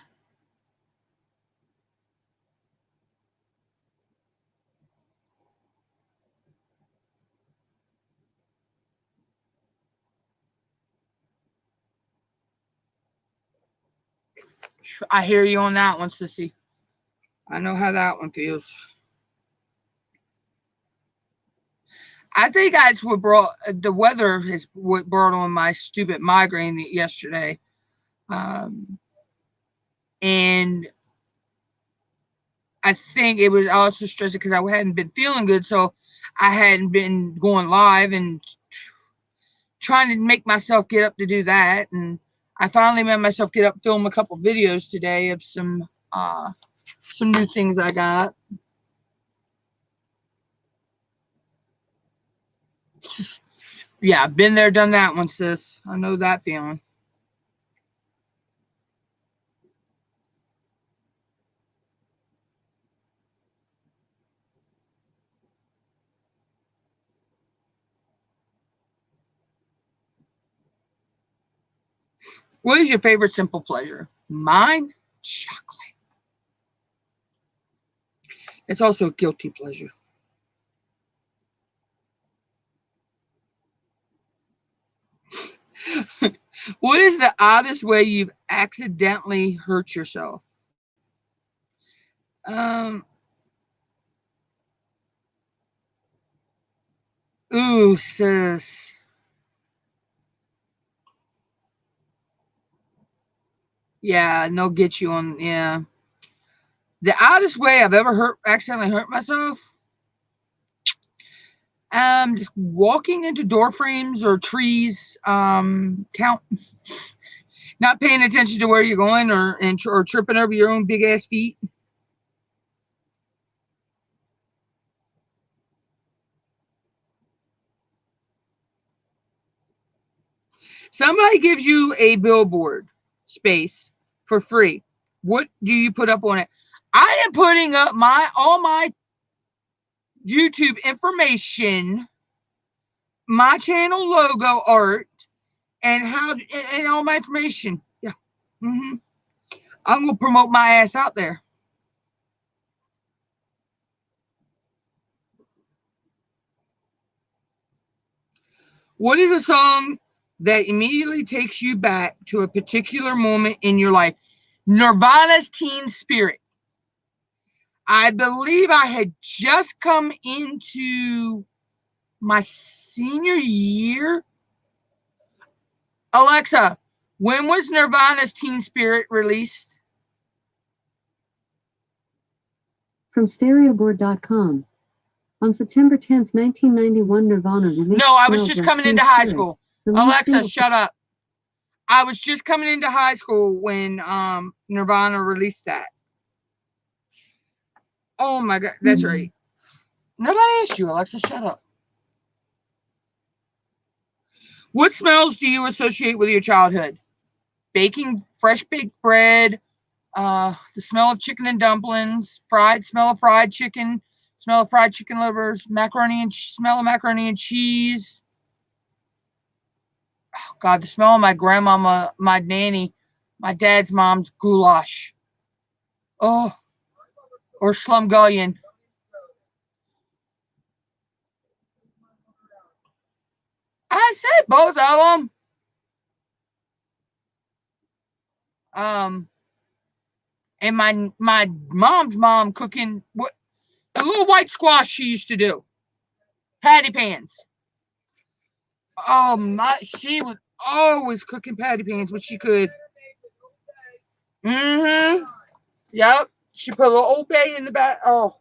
I hear you on that one, Sissy. I know how that one feels. I think that's what brought the weather is what brought on my stupid migraine yesterday. And I think it was also stressing because I hadn't been feeling good, so I hadn't been going live and trying to make myself get up to do that. And I finally made myself get up, film a couple videos today of some new things I got. Yeah, been there, done that one, sis. I know that feeling. What is your favorite simple pleasure? Mine, chocolate. It's also a guilty pleasure. What is the oddest way you've accidentally hurt yourself? Ooh, sis. Yeah, and they'll get you on, yeah. The oddest way I've ever accidentally hurt myself, just walking into door frames or trees, count. Not paying attention to where you're going, or tripping over your own big ass feet. Somebody gives you a billboard space for free. What do you put up on it? I am putting up all my YouTube information, my channel logo art, and all my information. Yeah. I'm gonna promote my ass out there. What is a song that immediately takes you back to a particular moment in your life? Nirvana's Teen Spirit. I believe I had just come into my senior year. Alexa, when was Nirvana's Teen Spirit released? From stereoboard.com. On September 10th, 1991, Nirvana released No, I was Smells just Like coming Teen into high Spirit. school. The lead Alexa, single shut up. I was just coming into high school when Nirvana released that. Oh my God, that's right. Nobody asked you, Alexa, shut up. What smells do you associate with your childhood? Baking fresh baked bread, the smell of chicken and dumplings, smell of fried chicken, smell of fried chicken livers, smell of macaroni and cheese. Oh God, the smell of my grandmama, my nanny, my dad's mom's goulash. Oh, or slumgullion. I said both of them. And my mom's mom cooking what the little white squash she used to do, patty pans. Oh my, she was always cooking patty pans when she could. Yep. She put a little Old Bay in the back. Oh,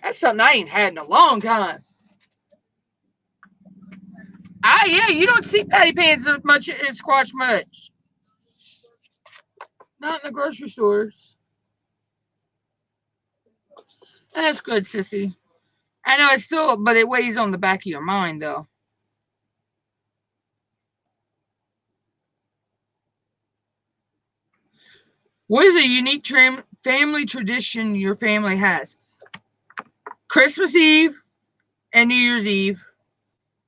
that's something I ain't had in a long time. Yeah, you don't see patty pans as much as squash much. Not in the grocery stores. That's good, sissy. I know it's still, but it weighs on the back of your mind, though. What is a unique family tradition your family has? Christmas Eve and New Year's Eve.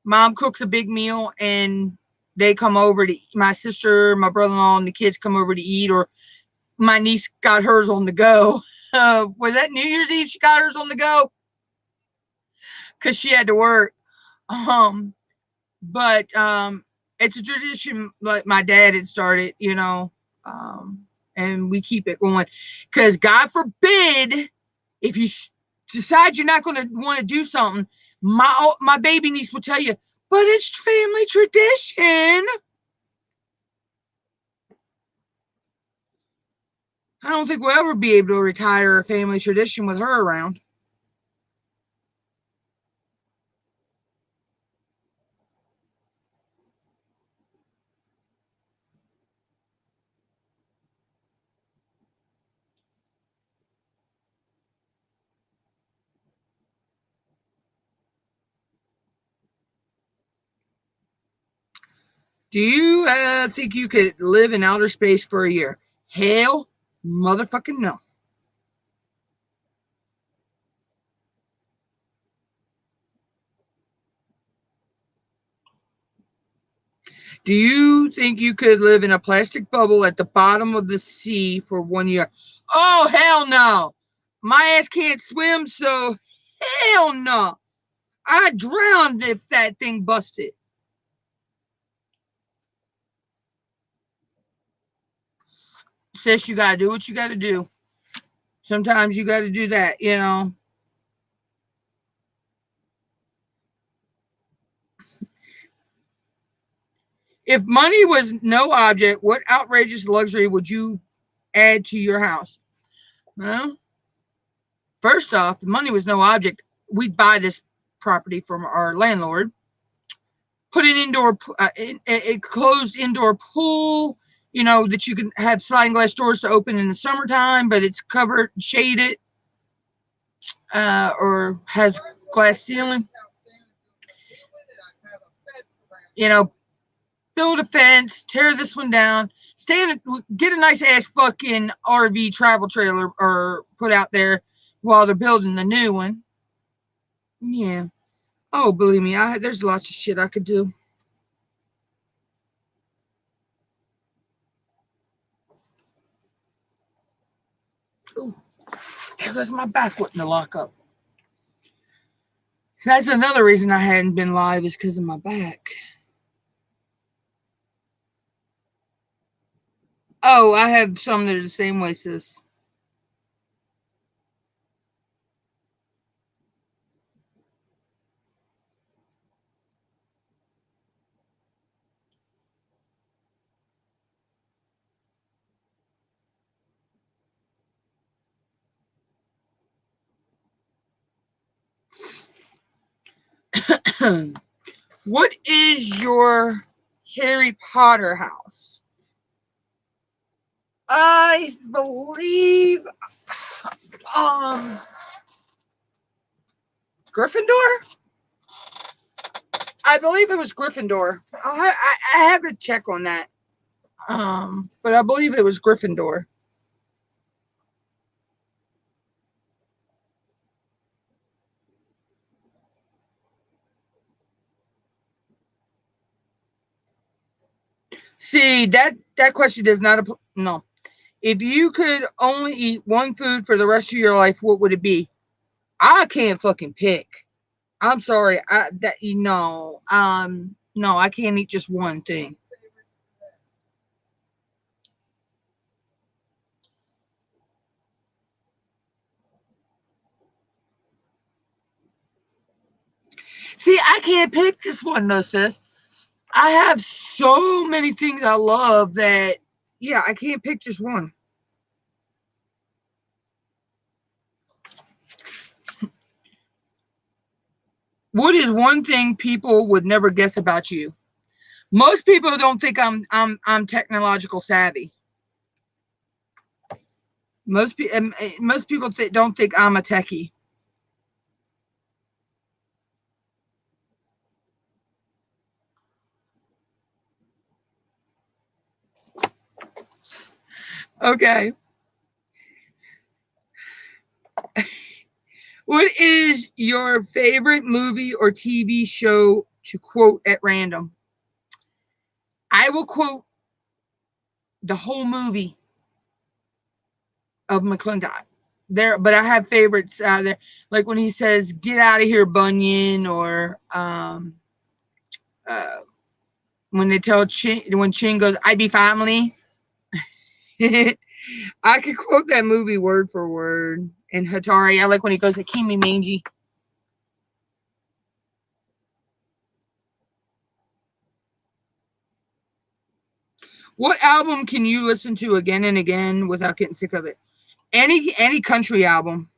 Mom cooks a big meal and they come over to eat. My sister, my brother-in-law, and the kids come over to eat, or my niece got hers on the go. Was that New Year's Eve she got hers on the go? Because she had to work. But it's a tradition like my dad had started, and we keep it going. Because God forbid, if you decide you're not going to want to do something, my baby niece will tell you, but it's family tradition. I don't think we'll ever be able to retire a family tradition with her around. Do you think you could live in outer space for a year? Hell, motherfucking no. Do you think you could live in a plastic bubble at the bottom of the sea for 1 year? Oh, hell no. My ass can't swim, so hell no. I'd drown if that thing busted. Says you got to do what you got to do. Sometimes you got to do that, If money was no object, what outrageous luxury would you add to your house? Well, first off, if money was no object, we'd buy this property from our landlord, put an indoor, a closed indoor pool, you know, that you can have sliding glass doors to open in the summertime, but it's covered, shaded, or has glass ceiling. You know, build a fence, tear this one down, get a nice ass fucking RV travel trailer or put out there while they're building the new one. Yeah. Oh, believe me, there's lots of shit I could do. Ooh, because my back wouldn't lock up. That's another reason I hadn't been live, is because of my back. Oh, I have some that are the same way, sis. What is your Harry Potter house? I believe Gryffindor? I believe it was Gryffindor. I have to check on that. But I believe it was Gryffindor. See, that question does not apply. No. If you could only eat one food for the rest of your life, what would it be? I can't fucking pick. I'm sorry. No, I can't eat just one thing. See, I can't pick just one though, sis. I have so many things I love that, yeah, I can't pick just one. What is one thing people would never guess about you? Most people don't think I'm technological savvy. Most people don't think I'm a techie. Okay. What is your favorite movie or TV show to quote at random? I will quote the whole movie of McClintock there, but I have favorites there, like when he says "Get out of here, Bunyan," or when they tell when Chin goes, "I be family." I could quote that movie word for word. And Hatari, I like when he goes, "Akimi Mangy." What album can you listen to again and again without getting sick of it? Any country album.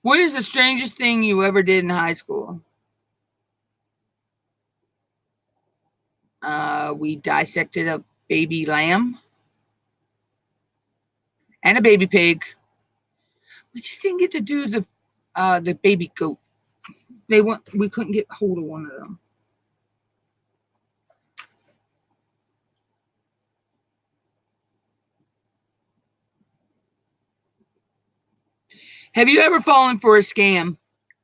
What is the strangest thing you ever did in high school? We dissected a baby lamb and a baby pig. We just didn't get to do the baby goat. We couldn't get hold of one of them. Have you ever fallen for a scam?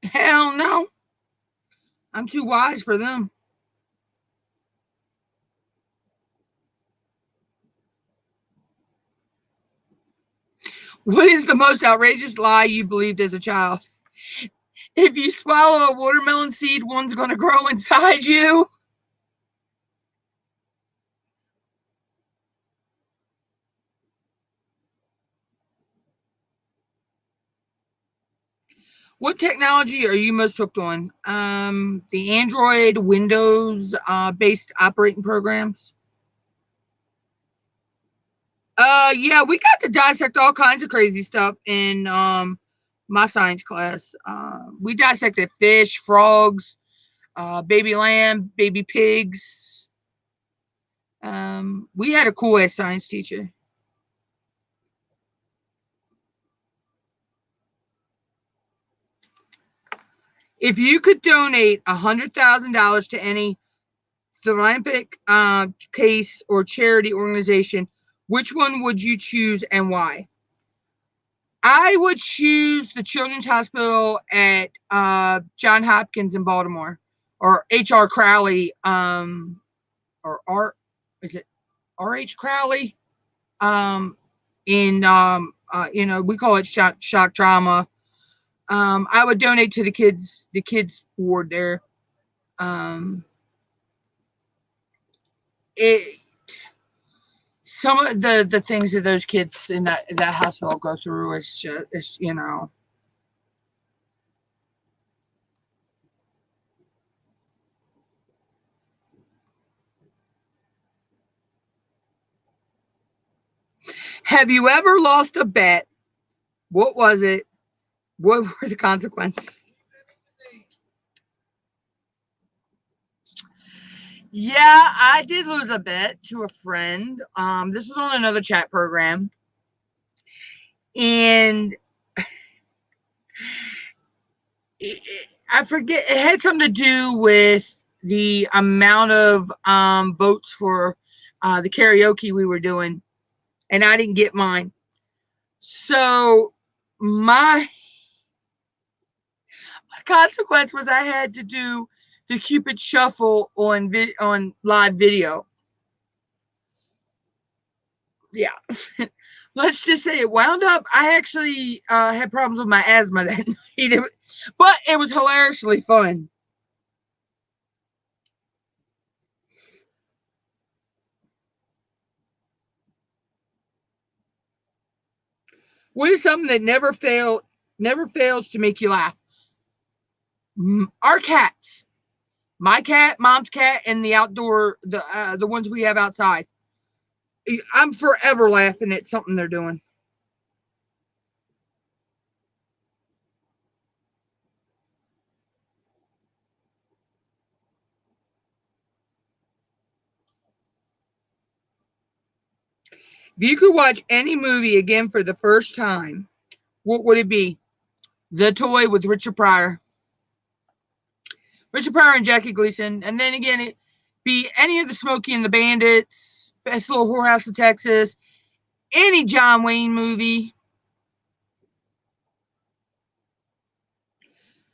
Hell no. I'm too wise for them. What is the most outrageous lie you believed as a child? If you swallow a watermelon seed, one's going to grow inside you. What technology are you most hooked on? The Android, Windows based operating programs. Yeah, we got to dissect all kinds of crazy stuff in my science class. We dissected fish, frogs, baby lamb, baby pigs. We had a cool ass science teacher. If you could donate $100,000 to any philanthropic case or charity organization, which one would you choose and why? I would choose the Children's Hospital at Johns Hopkins in Baltimore, or H.R. Crowley, or R, is it R.H. Crowley? In we call it shock trauma. I would donate to the kids ward there. Some of the things that those kids in that hospital go through is just, Have you ever lost a bet? What was it? What were the consequences? Yeah, I did lose a bet to a friend. This was on another chat program. And I forget, it had something to do with the amount of votes for the karaoke we were doing. And I didn't get mine. So my consequence was I had to do the Cupid Shuffle on live video. Yeah. Let's just say it wound up. I actually had problems with my asthma that night, but it was hilariously fun. What is something that never fails to make you laugh? Our cats. My cat, mom's cat, and the outdoor, the ones we have outside. I'm forever laughing at something they're doing. If you could watch any movie again for the first time, what would it be? The Toy with Richard Pryor. Richard Pryor and Jackie Gleason. And then again, it be any of the Smokey and the Bandits, Best Little Whorehouse of Texas, any John Wayne movie.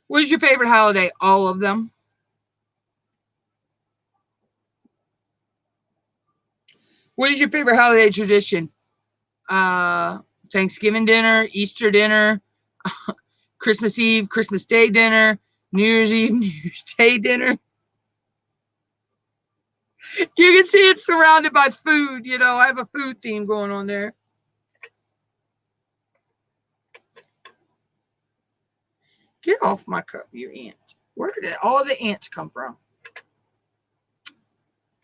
What is your favorite holiday? All of them. What is your favorite holiday tradition? Thanksgiving dinner, Easter dinner, Christmas Eve, Christmas Day dinner, New Year's Eve, New Year's Day dinner. You can see it's surrounded by food. I have a food theme going on there. Get off my cup, you ant. Where did all the ants come from?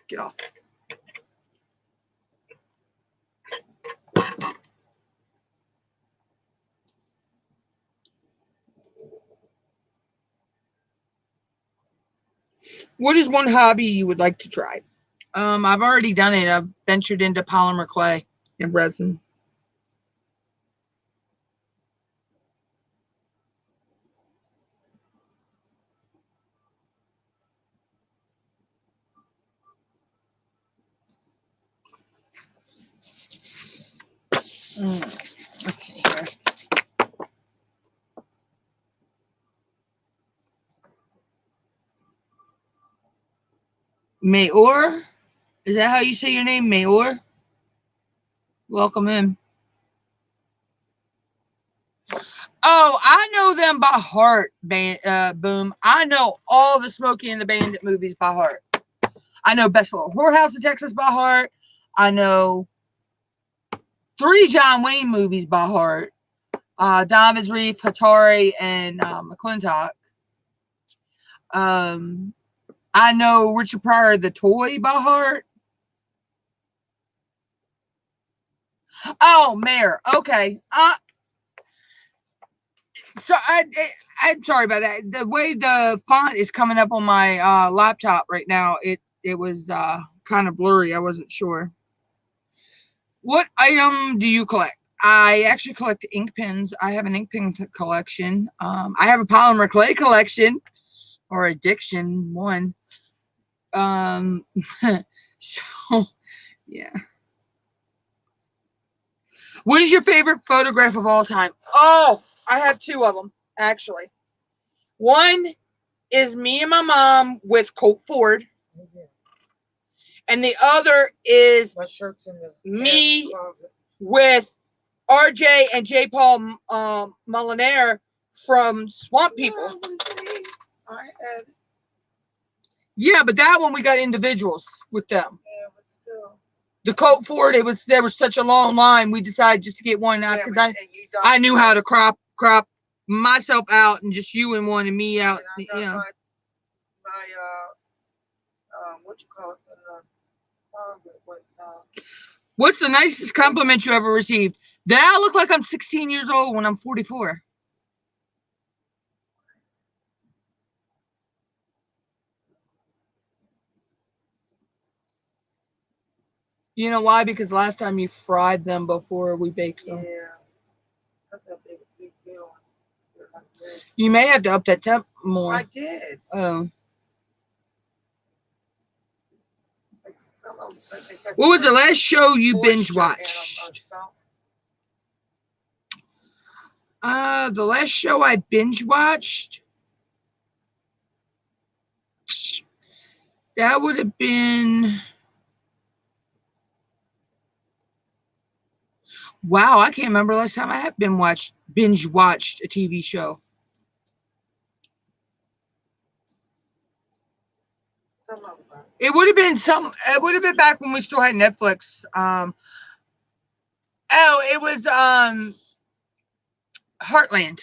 Get off. What is one hobby you would like to try? I've already done it. I've ventured into polymer clay and resin. Let's see here. Mayor? Is that how you say your name, Mayor? Welcome in. Oh, I know them by heart, Boom. I know all the Smokey and the Bandit movies by heart. I know Best Little Whorehouse of Texas by heart. I know 3 John Wayne movies by heart. Diamonds Reef, Hatari, and McClintock. I know Richard Pryor, the toy by heart. Oh, Mayor. Okay. So I'm sorry about that. The way the font is coming up on my laptop right now, it was kind of blurry. I wasn't sure. What item do you collect? I actually collect ink pens. I have an ink pen collection. I have a polymer clay collection, or addiction one. So yeah. What is your favorite photograph of all time? Oh, I have two of them actually. One is me and my mom with Colt Ford. And the other is my shirt's in the me with RJ and J. Paul Molinaire from Swamp People. Yeah, but that one we got individuals with them. Yeah, but still. The Colt Ford, there was such a long line. We decided just to get one out because I knew how to crop myself out and just you in one and me out. And I got my what you call it in the closet with what's the nicest compliment you ever received? That I look like I'm 16 years old when I'm 44. You know why? Because last time you fried them before we baked them. Yeah. That's a big deal. You may have to up that temp more. I did. Oh. What was the last show you binge watched? The last show I binge watched, that would have been, wow, I can't remember the last time I have binge watched a TV show. It would have been back when we still had Netflix. It was Heartland.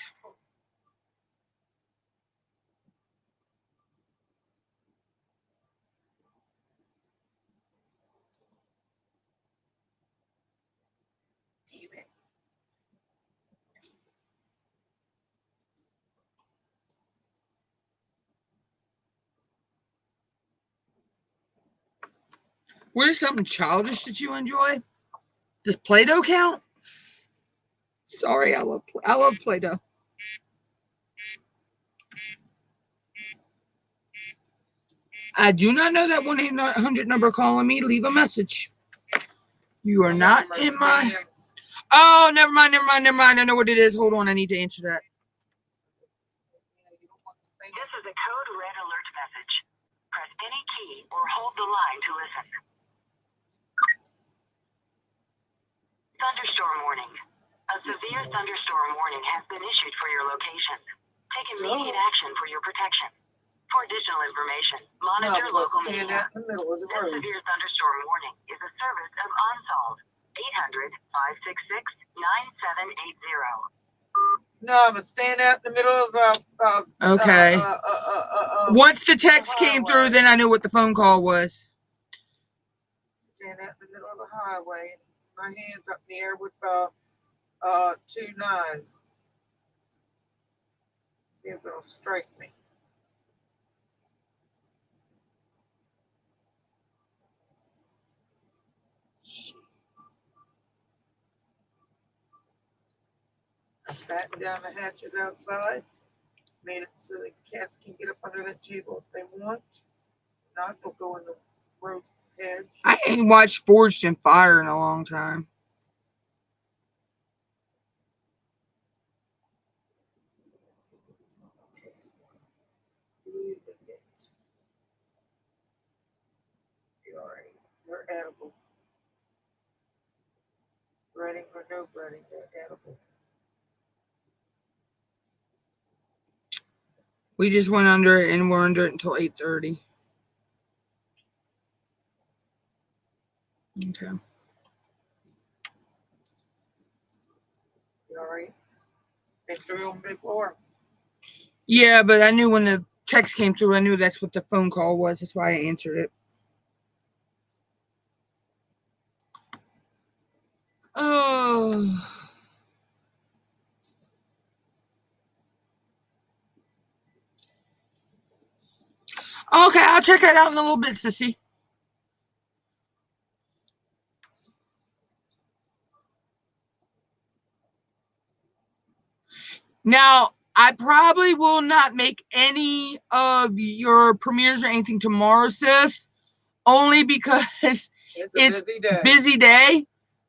Damn it. What is something childish that you enjoy? Does Play-Doh count? Sorry, I love Play-Doh. I do not know that 1-800 number calling me. Leave a message. You are not in my... Oh, never mind. I know what it is. Hold on, I need to answer that. This is a code red alert message. Press any key or hold the line to listen. Thunderstorm warning. A severe thunderstorm warning has been issued for your location. Take immediate action for your protection. For additional information, monitor local media. This severe thunderstorm warning is a service of Unsolved. 800-566-9780. No, I'm gonna stand out in the middle of okay. Once the text came through, then I knew what the phone call was. Stand out in the middle of the highway. My hands up in the air with 2 knives. See if it'll strike me. I battened down the hatches outside. Made it so the cats can get up under that table if they want. Not, they'll go in the rose hedge. I ain't watched Forged in Fire in a long time. They're edible. Breading or no breading, they're edible. We just went under it, and we're under it until 8:30. Okay. You all right? Been through them before. Yeah, but I knew when the text came through, I knew that's what the phone call was. That's why I answered it. Oh. Okay, I'll check that out in a little bit, sissy. Now, I probably will not make any of your premieres or anything tomorrow, sis. Only because it's a busy day.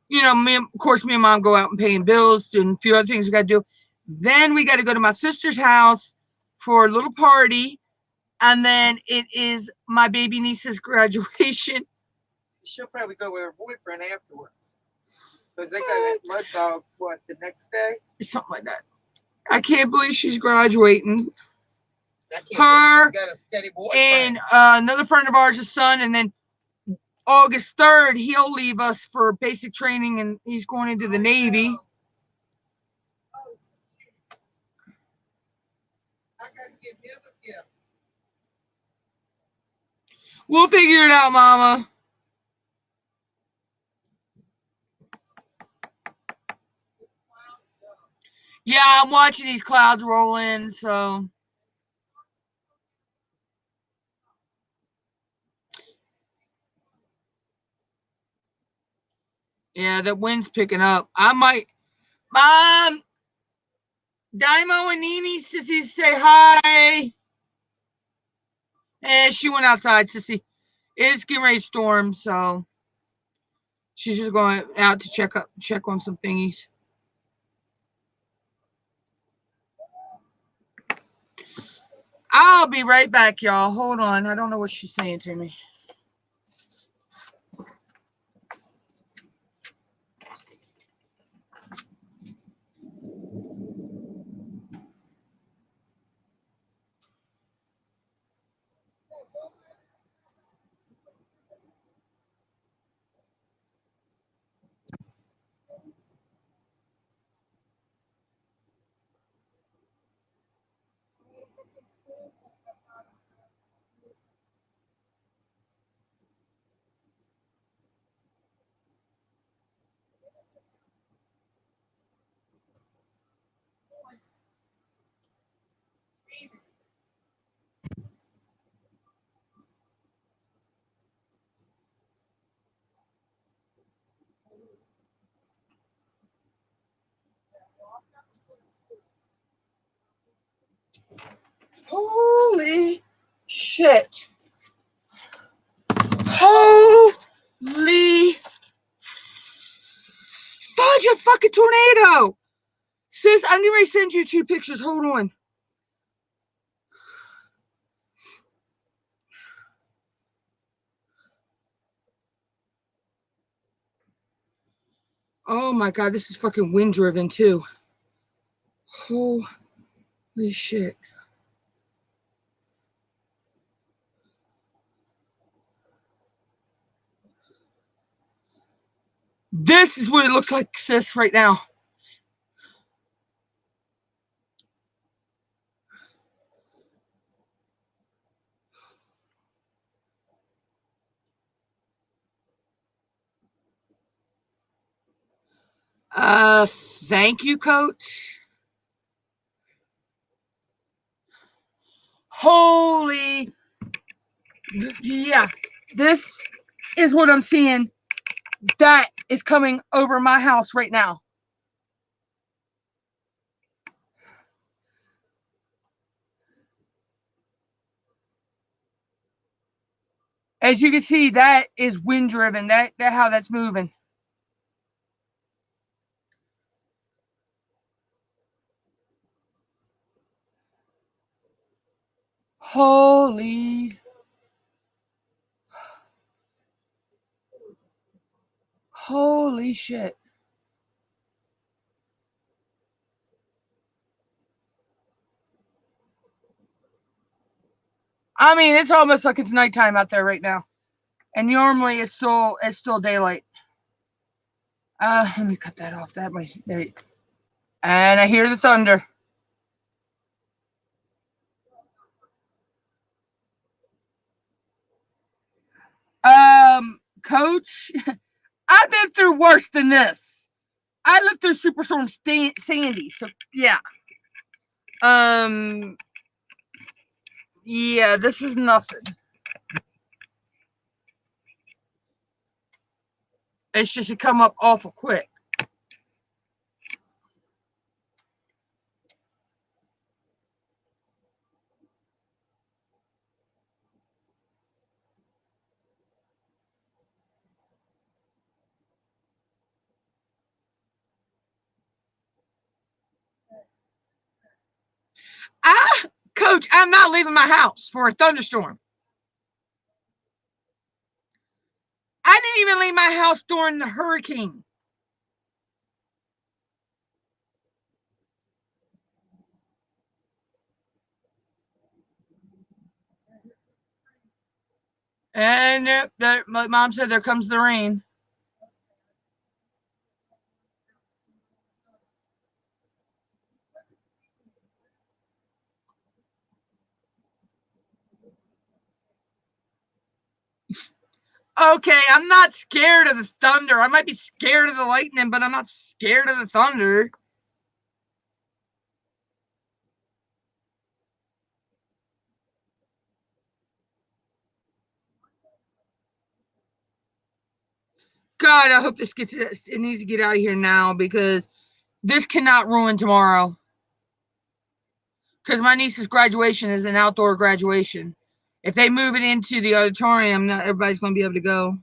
You know, of course, me and mom go out and paying bills and a few other things we got to do. Then we got to go to my sister's house for a little party. And then it is my baby niece's graduation. She'll probably go with her boyfriend afterwards. Because they got that mud dog, what, the next day? Something like that. I can't believe she's graduating. Her got a steady and another friend of ours' son. And then August 3rd, he'll leave us for basic training and he's going into the Navy. Oh, shit. I got to give him a gift. We'll figure it out, Mama. Yeah, I'm watching these clouds roll in, so. Yeah, the wind's picking up. I might. Mom! Daimo and Nini, Sissy, say hi. And she went outside, Sissy. It's getting ready to storm, so. She's just going out to check on some thingies. I'll be right back, y'all. Hold on. I don't know what she's saying to me. Holy shit. Holy fudge, a fucking tornado. Sis, I'm getting ready to send you 2 pictures. Hold on. Oh my God, this is fucking wind driven too. Holy shit. This is what it looks like, sis, right now. Thank you, Coach. Holy, yeah, this is what I'm seeing that is coming over my house right now. As you can see, that is wind driven. That how that's moving. Holy shit. I mean, it's almost like it's nighttime out there right now. And normally it's still daylight. Let me cut that off that way. There you go. And I hear the thunder. Coach, I've been through worse than this. I lived through Superstorm Sandy, so yeah. Yeah, this is nothing. It's just to come up awful quick. Coach, I'm not leaving my house for a thunderstorm. I didn't even leave my house during the hurricane. And my mom said, there comes the rain. Okay, I'm not scared of the thunder. I might be scared of the lightning, but I'm not scared of the thunder. God, I hope this gets, it needs to get out of here now because this cannot ruin tomorrow. Because my niece's graduation is an outdoor graduation. If they move it into the auditorium, not everybody's going to be able to go.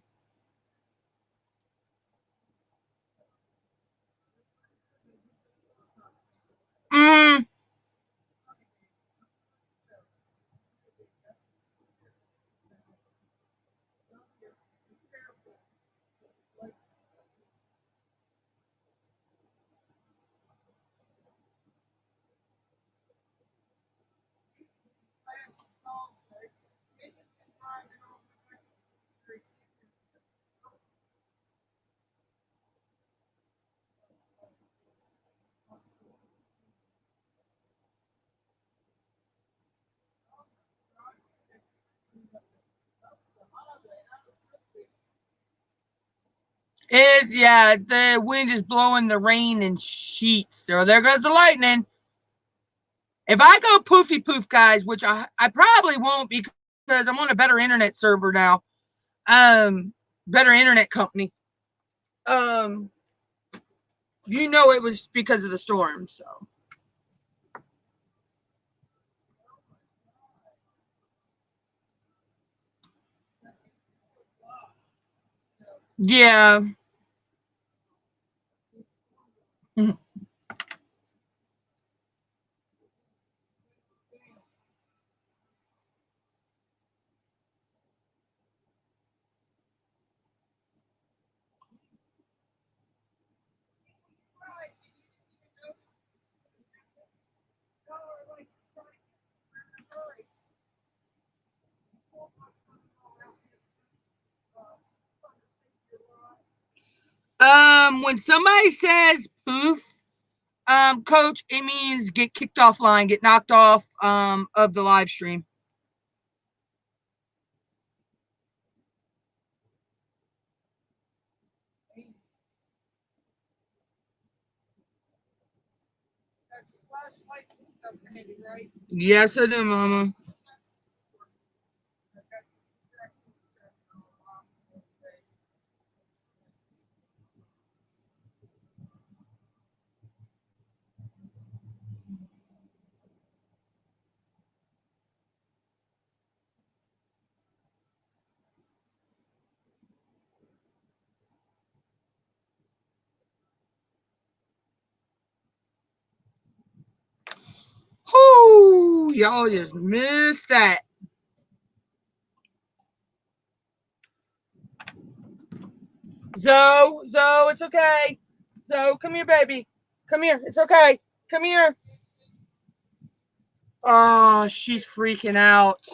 Yeah, the wind is blowing the rain in sheets. So there goes the lightning. If I go poofy poof, guys, which I probably won't because I'm on a better internet server now. Better internet company. You know it was because of the storm, so. Yeah. When somebody says poof, coach, it means get kicked offline, get knocked off of the live stream. Yes, I do, Mama. Whoo, y'all just missed that. Zoe, it's okay. Zoe, come here, baby. Come here. It's okay. Come here. Oh, she's freaking out.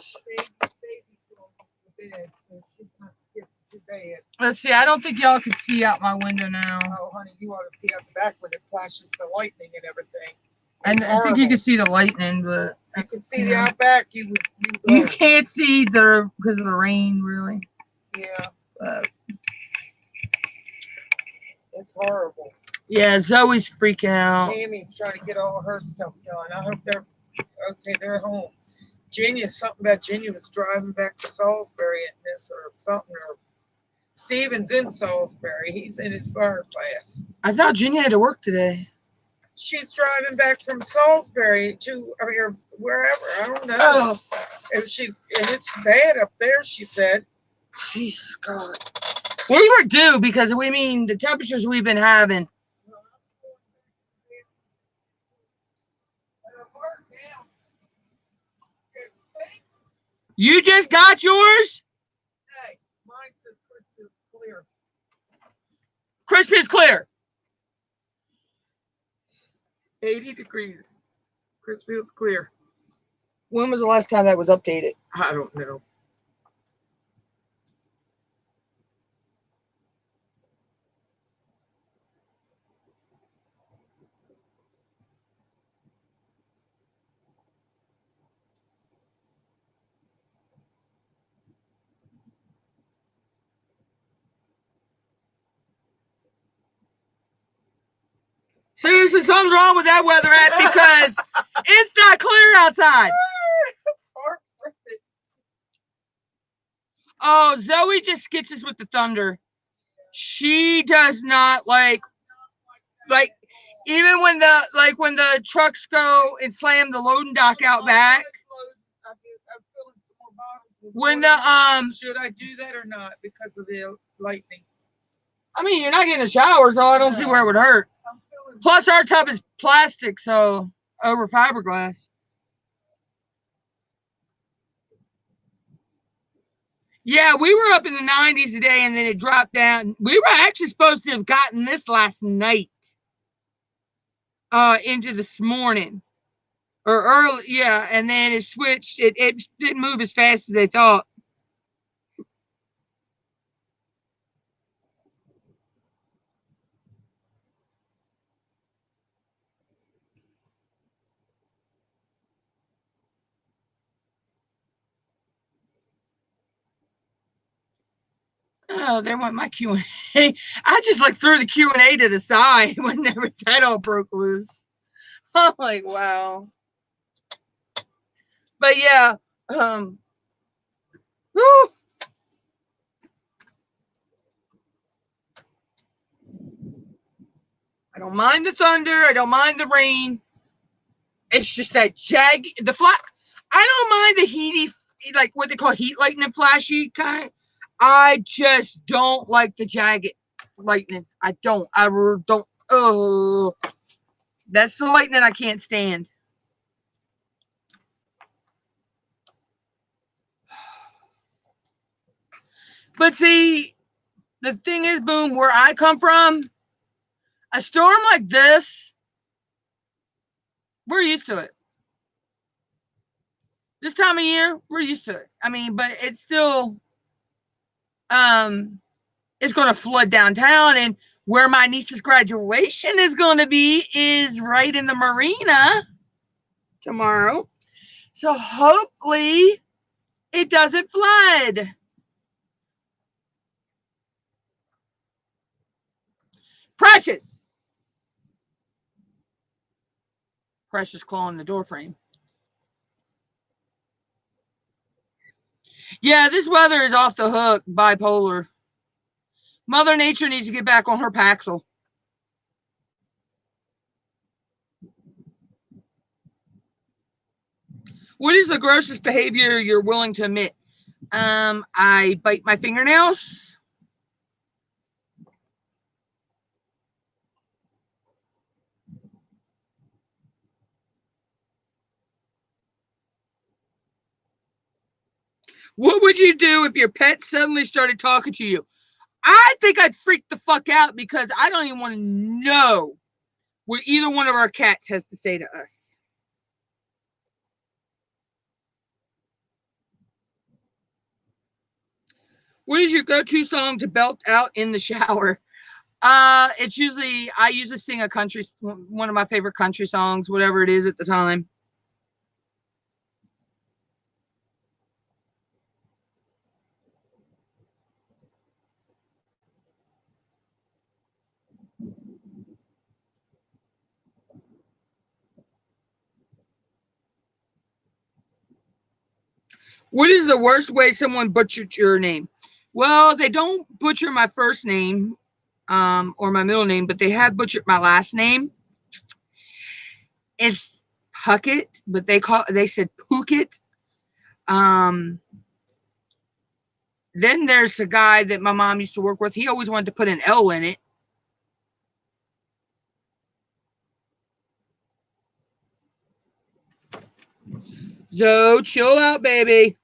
Let's see. I don't think y'all can see out my window now. Oh, honey, you ought to see out the back when it flashes the lightning and everything. And I think you can see the lightning, but you can see the outback. You can't see the because of the rain, really. Yeah. It's horrible. Yeah, Zoe's freaking out. Tammy's trying to get all her stuff done. I hope they're okay. They're home. Something about Genia was driving back to Salisbury and missed her or something. Or Steven's in Salisbury. He's in his fire class. I thought Genia had to work today. She's driving back from Salisbury to, I mean, or wherever. I don't know. Oh, And it's bad up there, she said. Jesus God. We were due because the temperatures we've been having. You just got yours? Hey, mine says crystal clear. Crispy is clear. 80 degrees. Crispfield's clear. When was the last time that was updated? I don't know. Seriously, something's wrong with that weather app because it's not clear outside. Oh, Zoe just gets us with the thunder. She does not like even when the trucks go and slam the loading dock out back. When the should I do that or not because of the lightning? I mean, you're not getting a shower, so I don't see where it would hurt. Plus, our tub is plastic, so over fiberglass. Yeah, we were up in the 90s today, and then it dropped down. We were actually supposed to have gotten this last night, into this morning, or early, yeah, and then it switched. It didn't move as fast as they thought. Oh, there went my Q&A. I just threw the Q&A to the side whenever that all broke loose. I'm like, wow. But yeah, whew. I don't mind the thunder. I don't mind the rain. It's just that I don't mind the heaty, like what they call heat lightning, flashy kind. I just don't like the jagged lightning. I don't. I don't. Oh, that's the lightning I can't stand. But see, the thing is, Boom, where I come from, a storm like this, we're used to it. This time of year, we're used to it. I mean, but it's still, it's going to flood downtown, and where my niece's graduation is going to be is right in the marina tomorrow. So hopefully it doesn't flood. Precious clawing the door frame. Yeah, this weather is off the hook, bipolar. Mother Nature needs to get back on her Paxil. What is the grossest behavior you're willing to admit? I bite my fingernails. What would you do if your pet suddenly started talking to you? I think I'd freak the fuck out because I don't even want to know what either one of our cats has to say to us. What is your go-to song to belt out in the shower? It's usually, I usually sing one of my favorite country songs, whatever it is at the time. What is the worst way someone butchered your name? Well, they don't butcher my first name or my middle name, but they have butchered my last name. It's Puckett, but they said Phuket. Then there's a guy that my mom used to work with. He always wanted to put an L in it. So chill out, baby.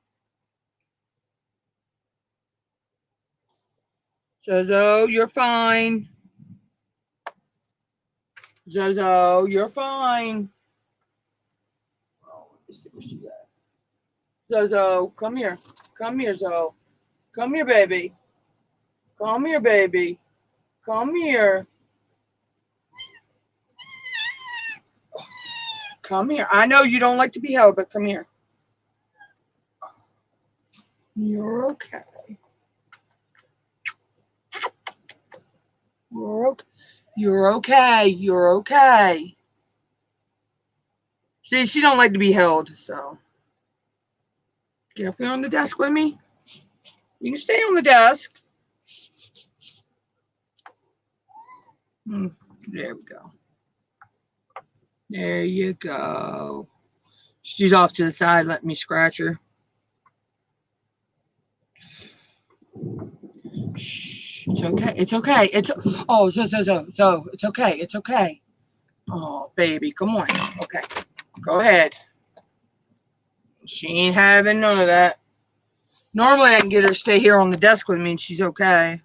Zozo, you're fine. Zozo, you're fine. Oh, let me see where she's at. Zozo, come here. Come here, Zo. Come here, baby. Come here, baby. Come here. Come here. I know you don't like to be held, but come here. You're okay. You're okay. You're okay. You're okay. See, she don't like to be held, so. Get up here on the desk with me. You can stay on the desk. There we go. There you go. She's off to the side. Let me scratch her. Shh. It's okay. It's okay. It's so. It's okay. It's okay. Oh, baby, come on. Okay, go ahead. She ain't having none of that. Normally, I can get her to stay here on the desk with me, and she's okay.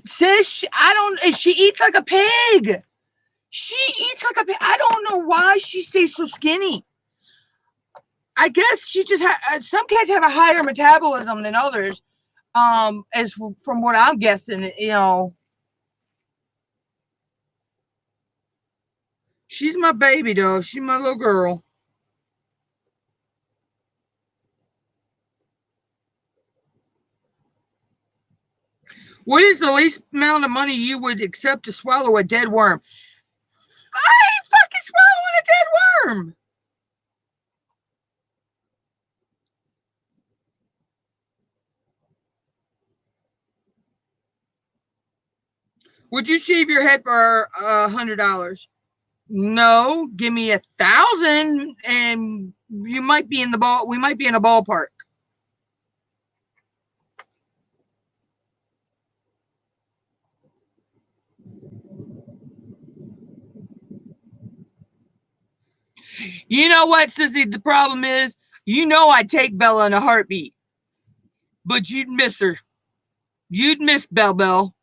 Sis, she eats like a pig. She eats like a pig. I don't know why she stays so skinny. I guess she just some cats have a higher metabolism than others. As from what I'm guessing, you know. She's my baby, though. She's my little girl. What is the least amount of money you would accept to swallow a dead worm? I ain't fucking swallowing a dead worm. Would you shave your head for $100? No, give me 1,000 and you might be in the ball. We might be in a ballpark. You know what, Sissy? The problem is, you know I'd take Bella in a heartbeat, but you'd miss her. You'd miss Belle.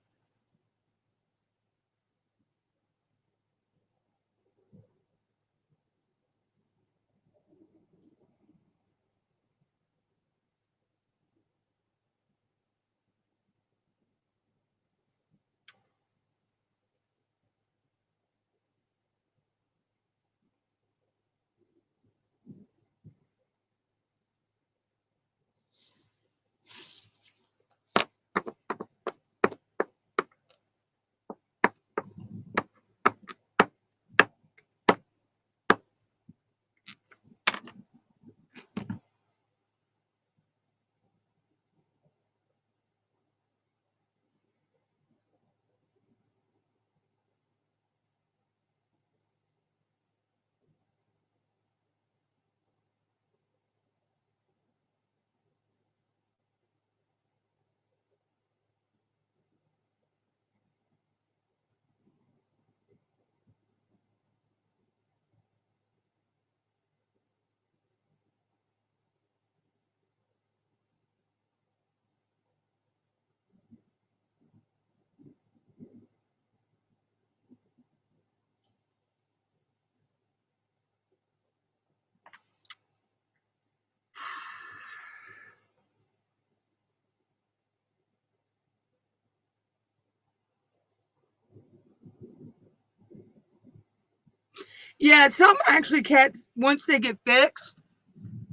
Yeah, some actually cats, once they get fixed,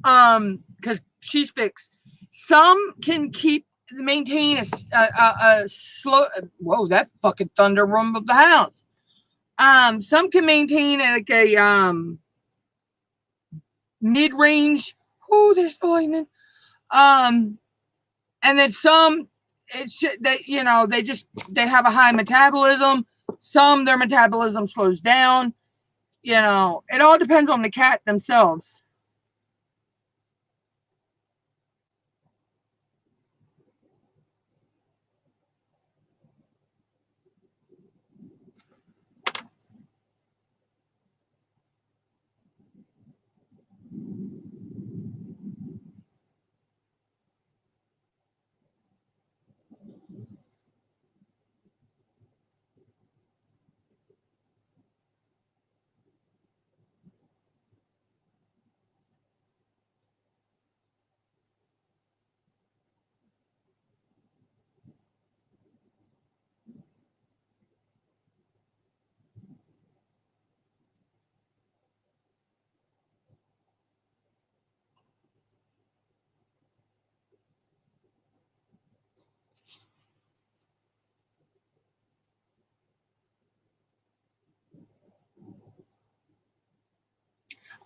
because she's fixed, some can maintain a slow. Whoa, that fucking thunder rumbled the house. Some can maintain like a mid-range. Oh, there's the lightning. And then some, it's that, you know, they have a high metabolism. Some, their metabolism slows down. You know, it all depends on the cat themselves.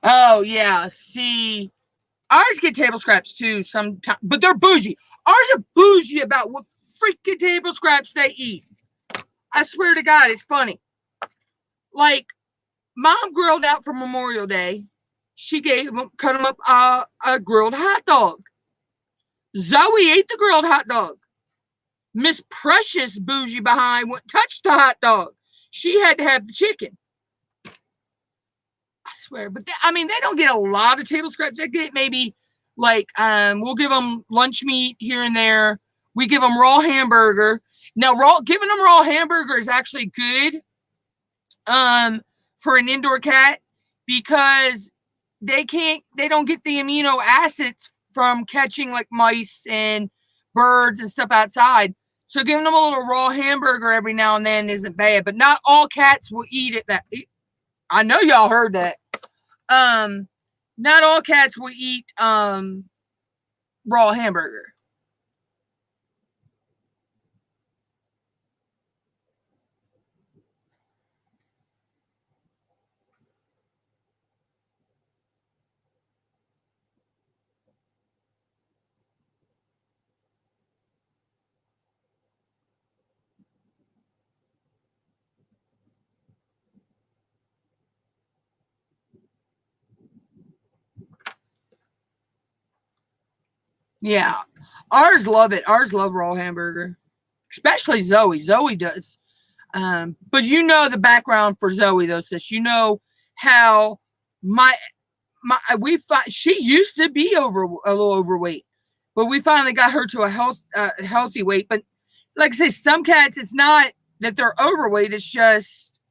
Oh, yeah. See, ours get table scraps too sometimes, but they're bougie. Ours are bougie about what freaking table scraps they eat. I swear to God, it's funny. Like, Mom grilled out for Memorial Day. She cut them up a grilled hot dog. Zoe ate the grilled hot dog. Miss Precious bougie behind wouldn't touch the hot dog. She had to have the chicken. I swear, but I mean, they don't get a lot of table scraps. They get maybe like we'll give them lunch meat here and there. We give them raw hamburger. Now, giving them raw hamburger is actually good for an indoor cat because they don't get the amino acids from catching like mice and birds and stuff outside. So giving them a little raw hamburger every now and then isn't bad, but not all cats will eat it. I know y'all heard that. Not all cats will eat raw hamburger. Yeah. Ours love it. Ours love raw hamburger. Especially Zoe. Zoe does. But you know the background for Zoe though, sis. You know how she used to be a little overweight, but we finally got her to a healthy weight. But like I say, some cats, it's not that they're overweight, it's just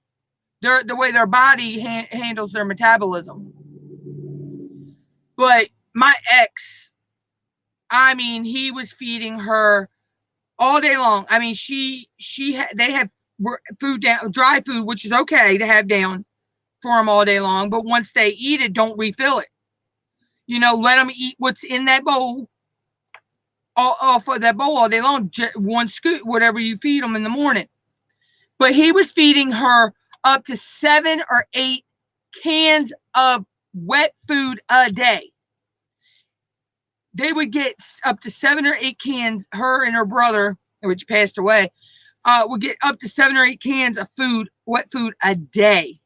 the way their body handles their metabolism. But my ex, I mean, he was feeding her all day long. I mean, they have food down, dry food, which is okay to have down for them all day long. But once they eat it, don't refill it. You know, let them eat what's in that bowl, off of that bowl all day long. One scoop, whatever you feed them in the morning. But he was feeding her up to 7 or 8 cans of wet food a day. They would get up to 7 or 8 cans. Her and her brother, which passed away, would get up to 7 or 8 cans of food, wet food a day.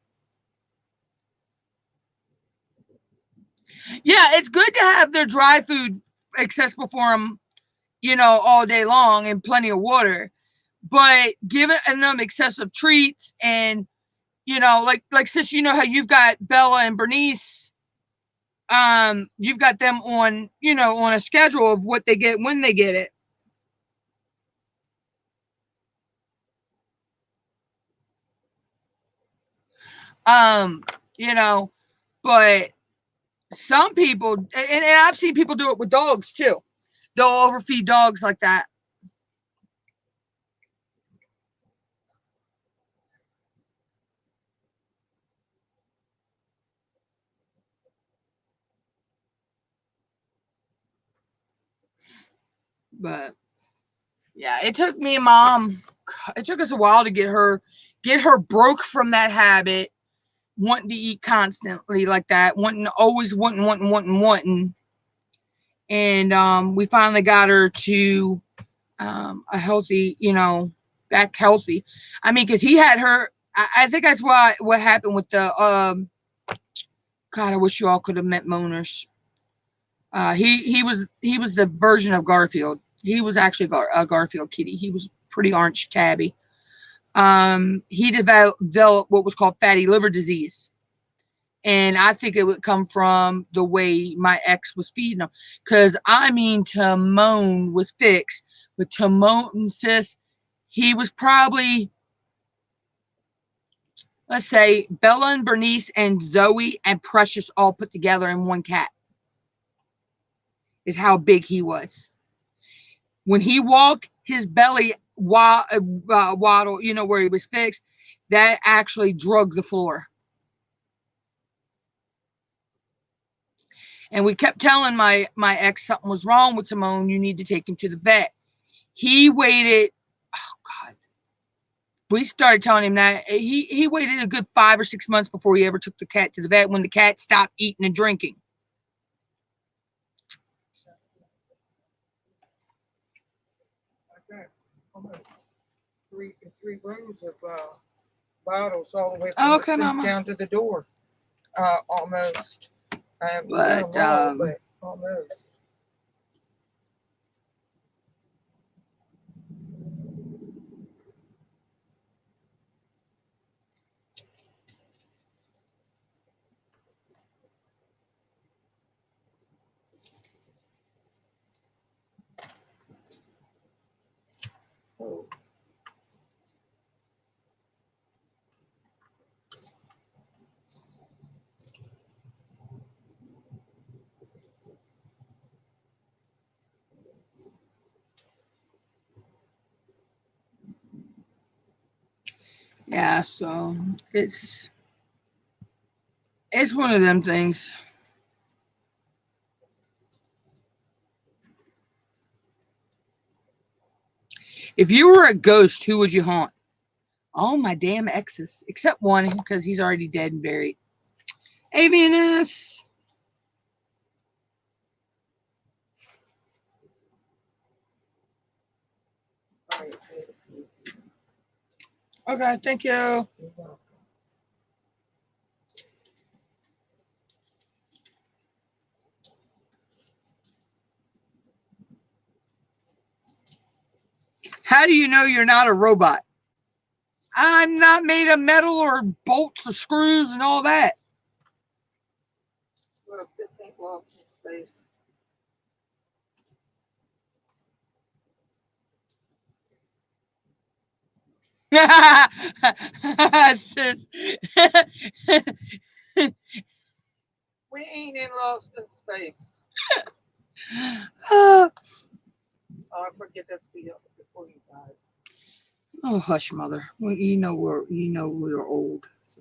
Yeah, it's good to have their dry food accessible for them, you know, all day long and plenty of water. But giving them excessive treats and, you know, like sis, you know how you've got Bella and Bernice, you've got them on, you know, on a schedule of what they get when they get it. You know, but some people, and I've seen people do it with dogs too. They'll overfeed dogs like that. But yeah, it took me and Mom, it took us a while to get her broke from that habit, wanting to eat constantly like that, always wanting. And we finally got her to a healthy, back healthy. I mean, because he had her. I think that's what happened with the God. I wish you all could have met Moners. He was the version of Garfield. He was actually a Garfield kitty. He was pretty orange tabby. He developed what was called fatty liver disease. And I think it would come from the way my ex was feeding him. Because, I mean, Timon was fixed. But Timon, sis, he was probably, let's say, Bella and Bernice and Zoe and Precious all put together in one cat. Is how big he was. When he walked, his belly waddle, where he was fixed, that actually drug the floor. And we kept telling my ex something was wrong with Timon. You need to take him to the vet. He waited. Oh God. We started telling him that he waited a good 5 or 6 months before he ever took the cat to the vet, when the cat stopped eating and drinking. Okay. Almost three rows of bottles all the way from the sink down to the door. Almost. I haven't done them all, but almost. Oh. Yeah, so it's one of them things. If you were a ghost, who would you haunt? All my damn exes, except one, because he's already dead and buried. Avianus. Okay, thank you. How do you know you're not a robot? I'm not made of metal or bolts or screws and all that. Look, this ain't lost in space. Sis. We ain't in lost in space. Oh, I forget that's before you guys. oh, hush, mother. Well, we're old. So.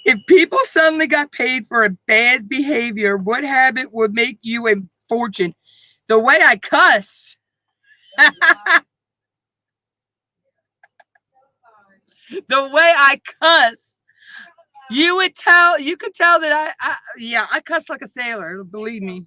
If people suddenly got paid for a bad behavior, what habit would make you a fortune? The way I cuss. The way I cuss. You could tell that I cuss like a sailor, believe me.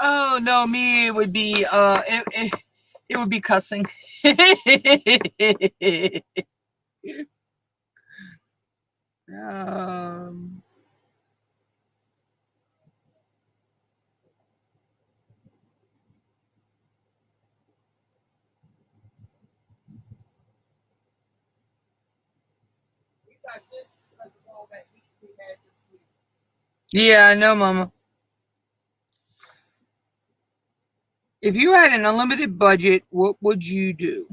Oh no, me it would be it would be cussing. um Yeah, I know, Mama. If you had an unlimited budget, what would you do?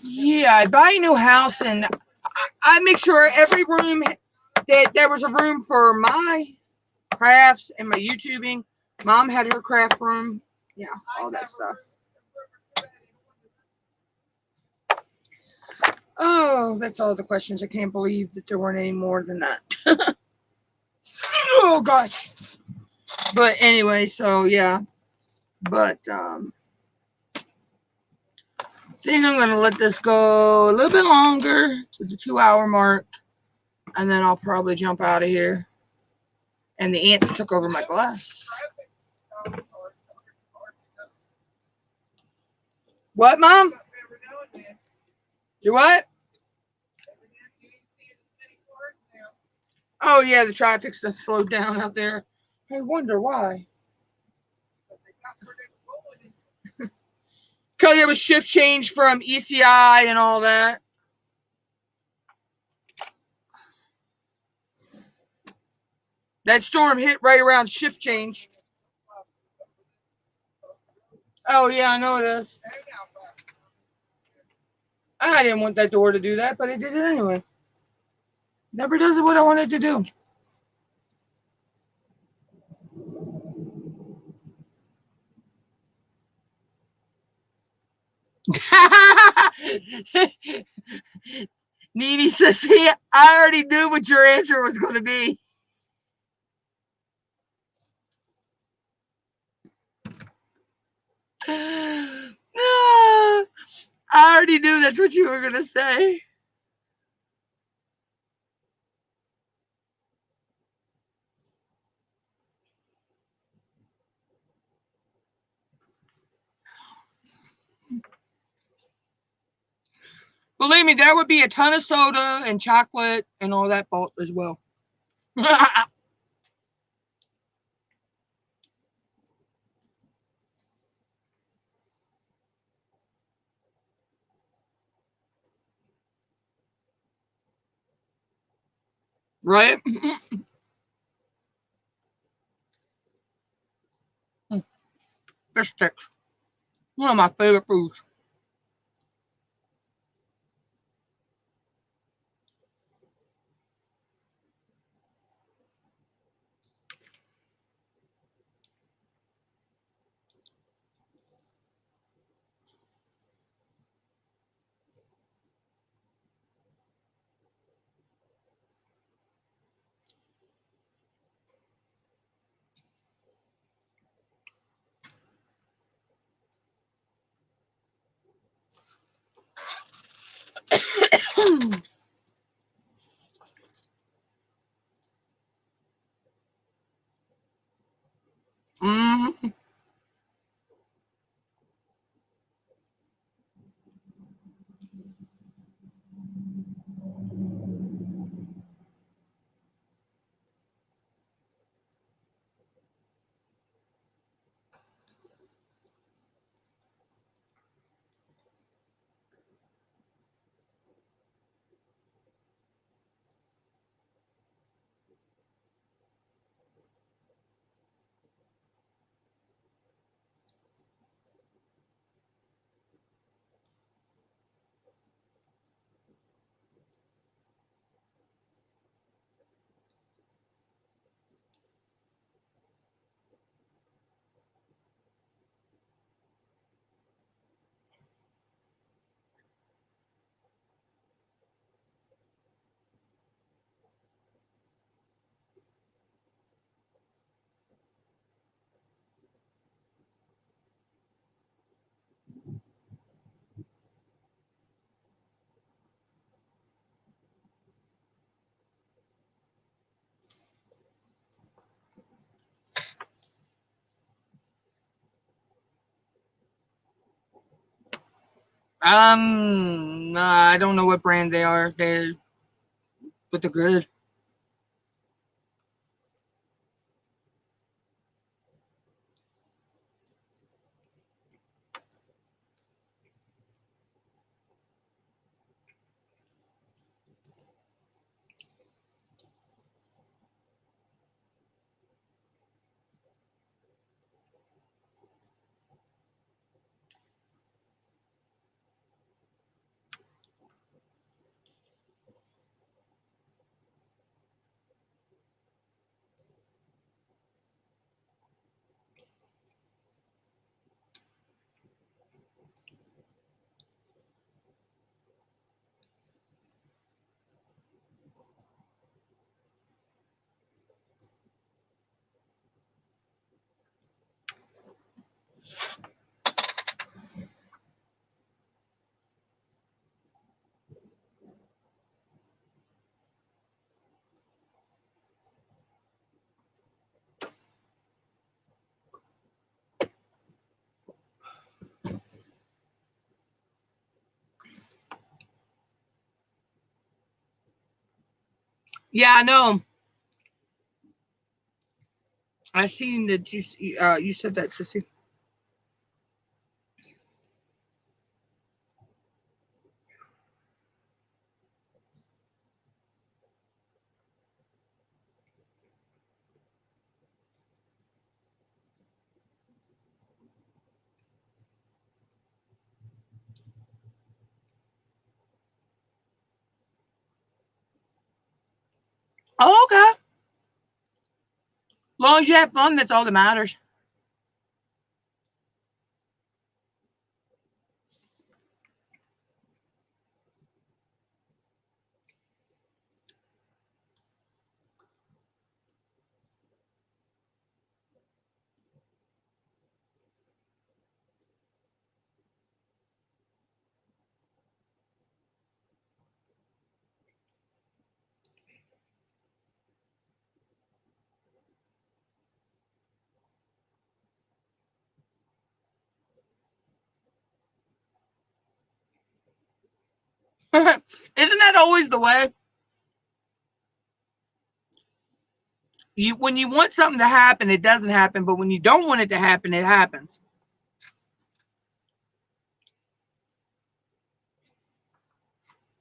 Yeah, I'd buy a new house and I make sure every room that there was a room for my crafts and my YouTubing. Mom had her craft room. Yeah, all that stuff. Oh, that's all the questions. I can't believe that there weren't any more than that. Oh gosh. But anyway, so yeah. But I think I'm gonna let this go a little bit longer to the 2-hour mark, and then I'll probably jump out of here. And the ants took over my glass. What, Mom? Do what? Oh yeah, the traffic's just slowed down out there. I wonder why. Because it was shift change from ECI and all that. That storm hit right around shift change. Oh yeah, I know it is. I didn't want that door to do that, but it did it anyway. Never does what I wanted to do. Nene says, "See, I already knew what your answer was going to be." I already knew that's what you were going to say. Believe me, there would be a ton of soda and chocolate and all that bulk as well. Right? Fish sticks. One of my favorite foods. Mm. I don't know what brand they are. But they're good. Yeah, I know. I seen that you said that, Sissy. Oh, okay. As long as you have fun, that's all that matters. Isn't that always the way? When you want something to happen, it doesn't happen. But when you don't want it to happen, it happens.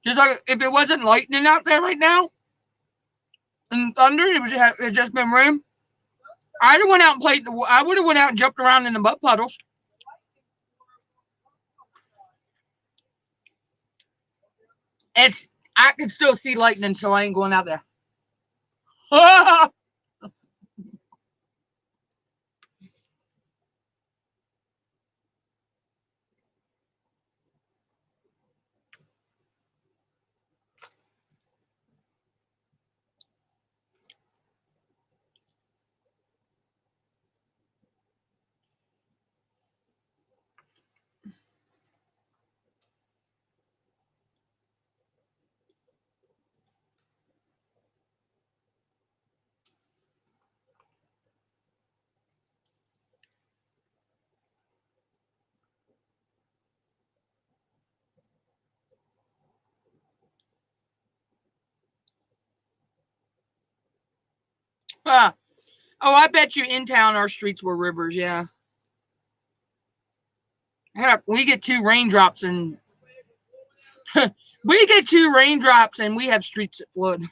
Just like if it wasn't lightning out there right now, and thunder, it just been rain. I'd have went out and played. I would have went out and jumped around in the mud puddles. I can still see lightning, so I ain't going out there. Oh, I bet you in town our streets were rivers. Yeah. Heck, we get 2 raindrops and we have streets that flood.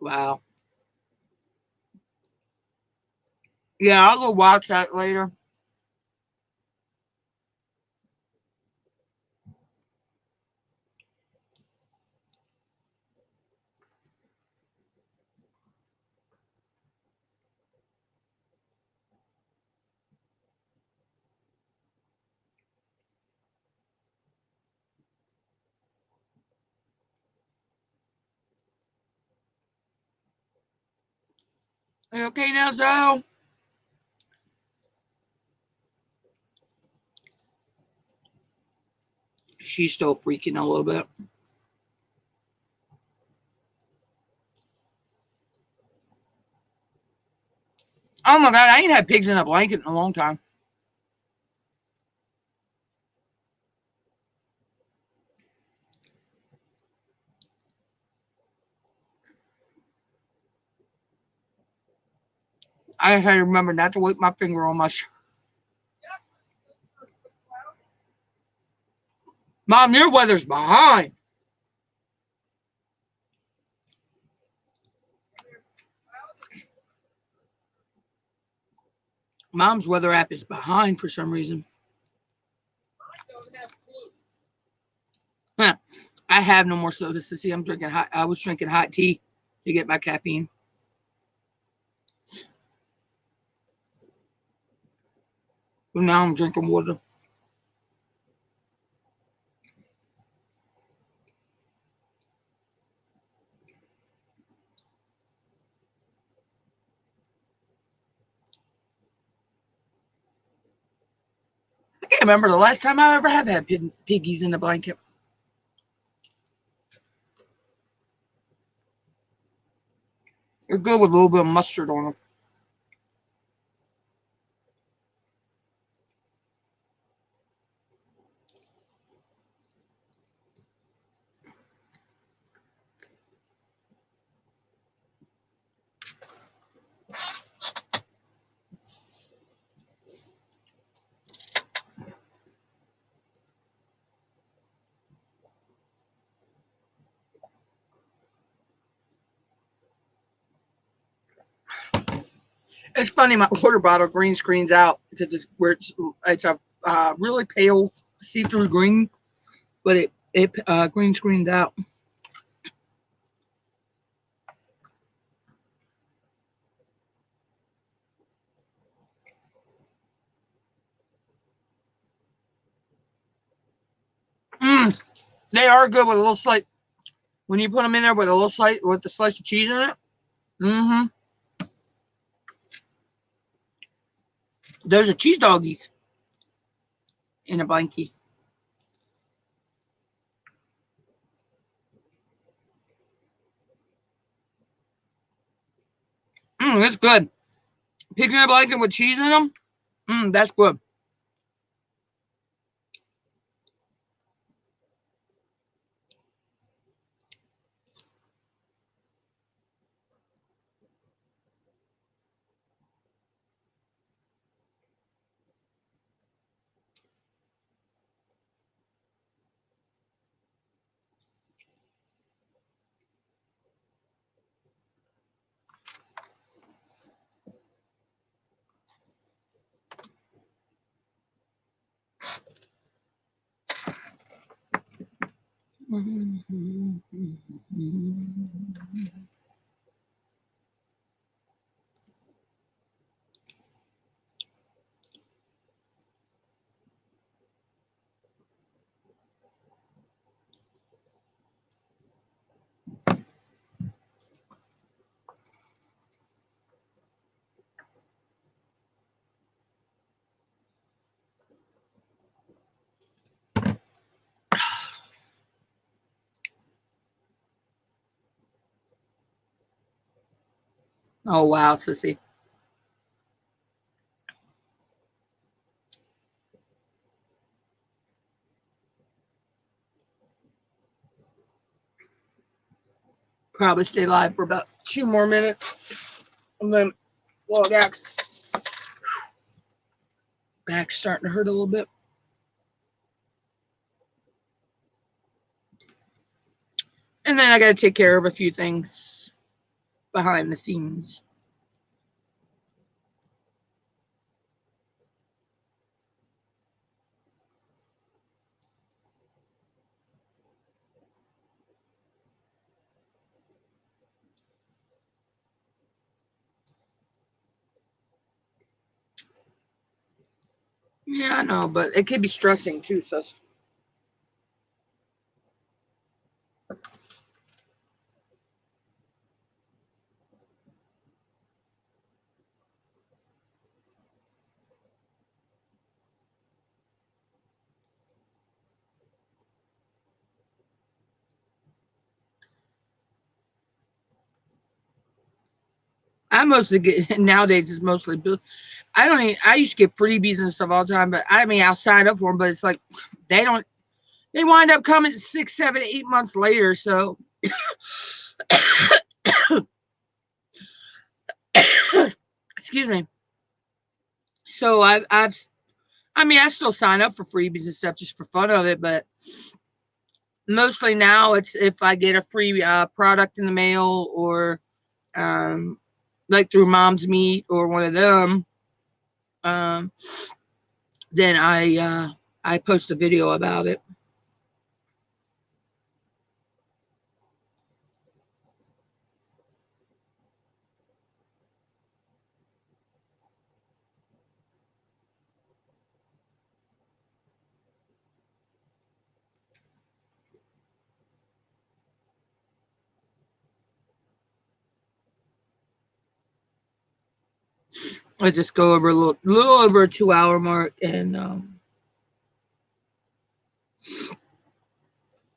Wow. Yeah, I'll go watch that later. Are you okay now, Zoe? She's still freaking a little bit. Oh my God, I ain't had pigs in a blanket in a long time. I had to remember not to wipe my finger on my shirt. Mom, your weather's behind. Mom's weather app is behind for some reason. Huh. I have no more sodas to see. I was drinking hot tea to get my caffeine. But now I'm drinking water. I can't remember the last time I ever have had piggies in a blanket. They're good with a little bit of mustard on them. It's funny, my water bottle green screens out because it's a really pale see-through green, but it green screens out. They are good with a little slice. When you put them in there with a little slice, with the slice of cheese in it. Those are cheese doggies in a blankie. That's good. Pigs in a blanket with cheese in them. That's good. Oh, wow, sissy. Probably stay live for about 2 more minutes and then log out. Back's starting to hurt a little bit. And then I got to take care of a few things behind the scenes. Yeah, I know, but it could be stressing too, sis. I mostly get nowadays is mostly I used to get freebies and stuff all the time, but I mean I'll sign up for them, but it's like they wind up coming 6, 7, 8 months later. So excuse me. So I still sign up for freebies and stuff just for fun of it, but mostly now it's if I get a free product in the mail or like through Mom's Meat or one of them, then I post a video about it. I just go over a little over a 2-hour mark, and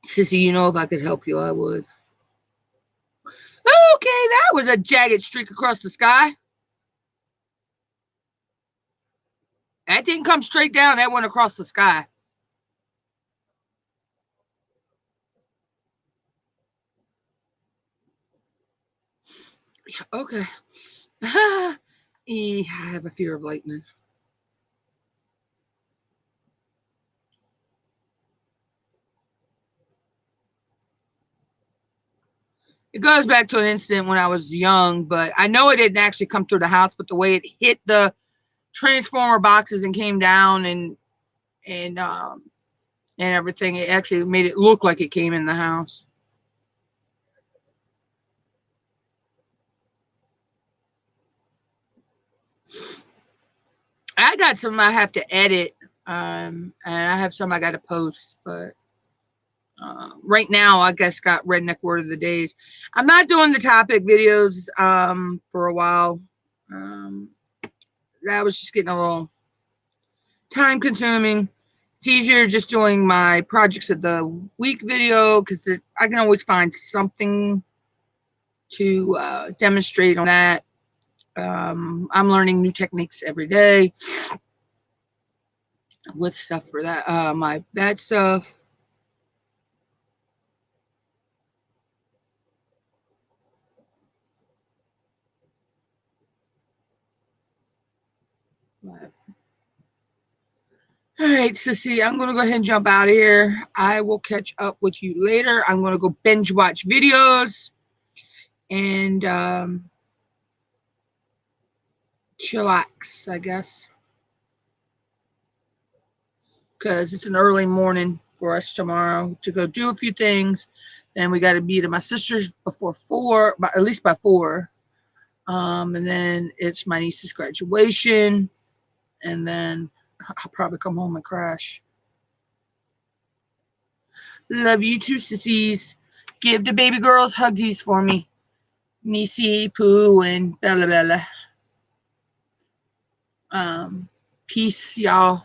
Sissy, if I could help you, I would. Okay, that was a jagged streak across the sky. That didn't come straight down. That went across the sky. Okay. I have a fear of lightning. It goes back to an incident when I was young, but I know it didn't actually come through the house, but the way it hit the transformer boxes and came down and everything, it actually made it look like it came in the house. I got some I have to edit, and I have some I got to post, but right now I guess got redneck word of the days. I'm not doing the topic videos for a while. That was just getting a little time consuming. It's easier just doing my projects of the week video because I can always find something to demonstrate on that. I'm learning new techniques every day with stuff for that. That stuff. But, all right, Sissy, I'm going to go ahead and jump out of here. I will catch up with you later. I'm going to go binge watch videos and chillax, I guess, because it's an early morning for us tomorrow to go do a few things. Then we got to be to my sister's before 4, at least by 4. And then it's my niece's graduation. And then I'll probably come home and crash. Love you too, sissies. Give the baby girls huggies for me. Missy, Pooh, and Bella Bella. Peace, y'all.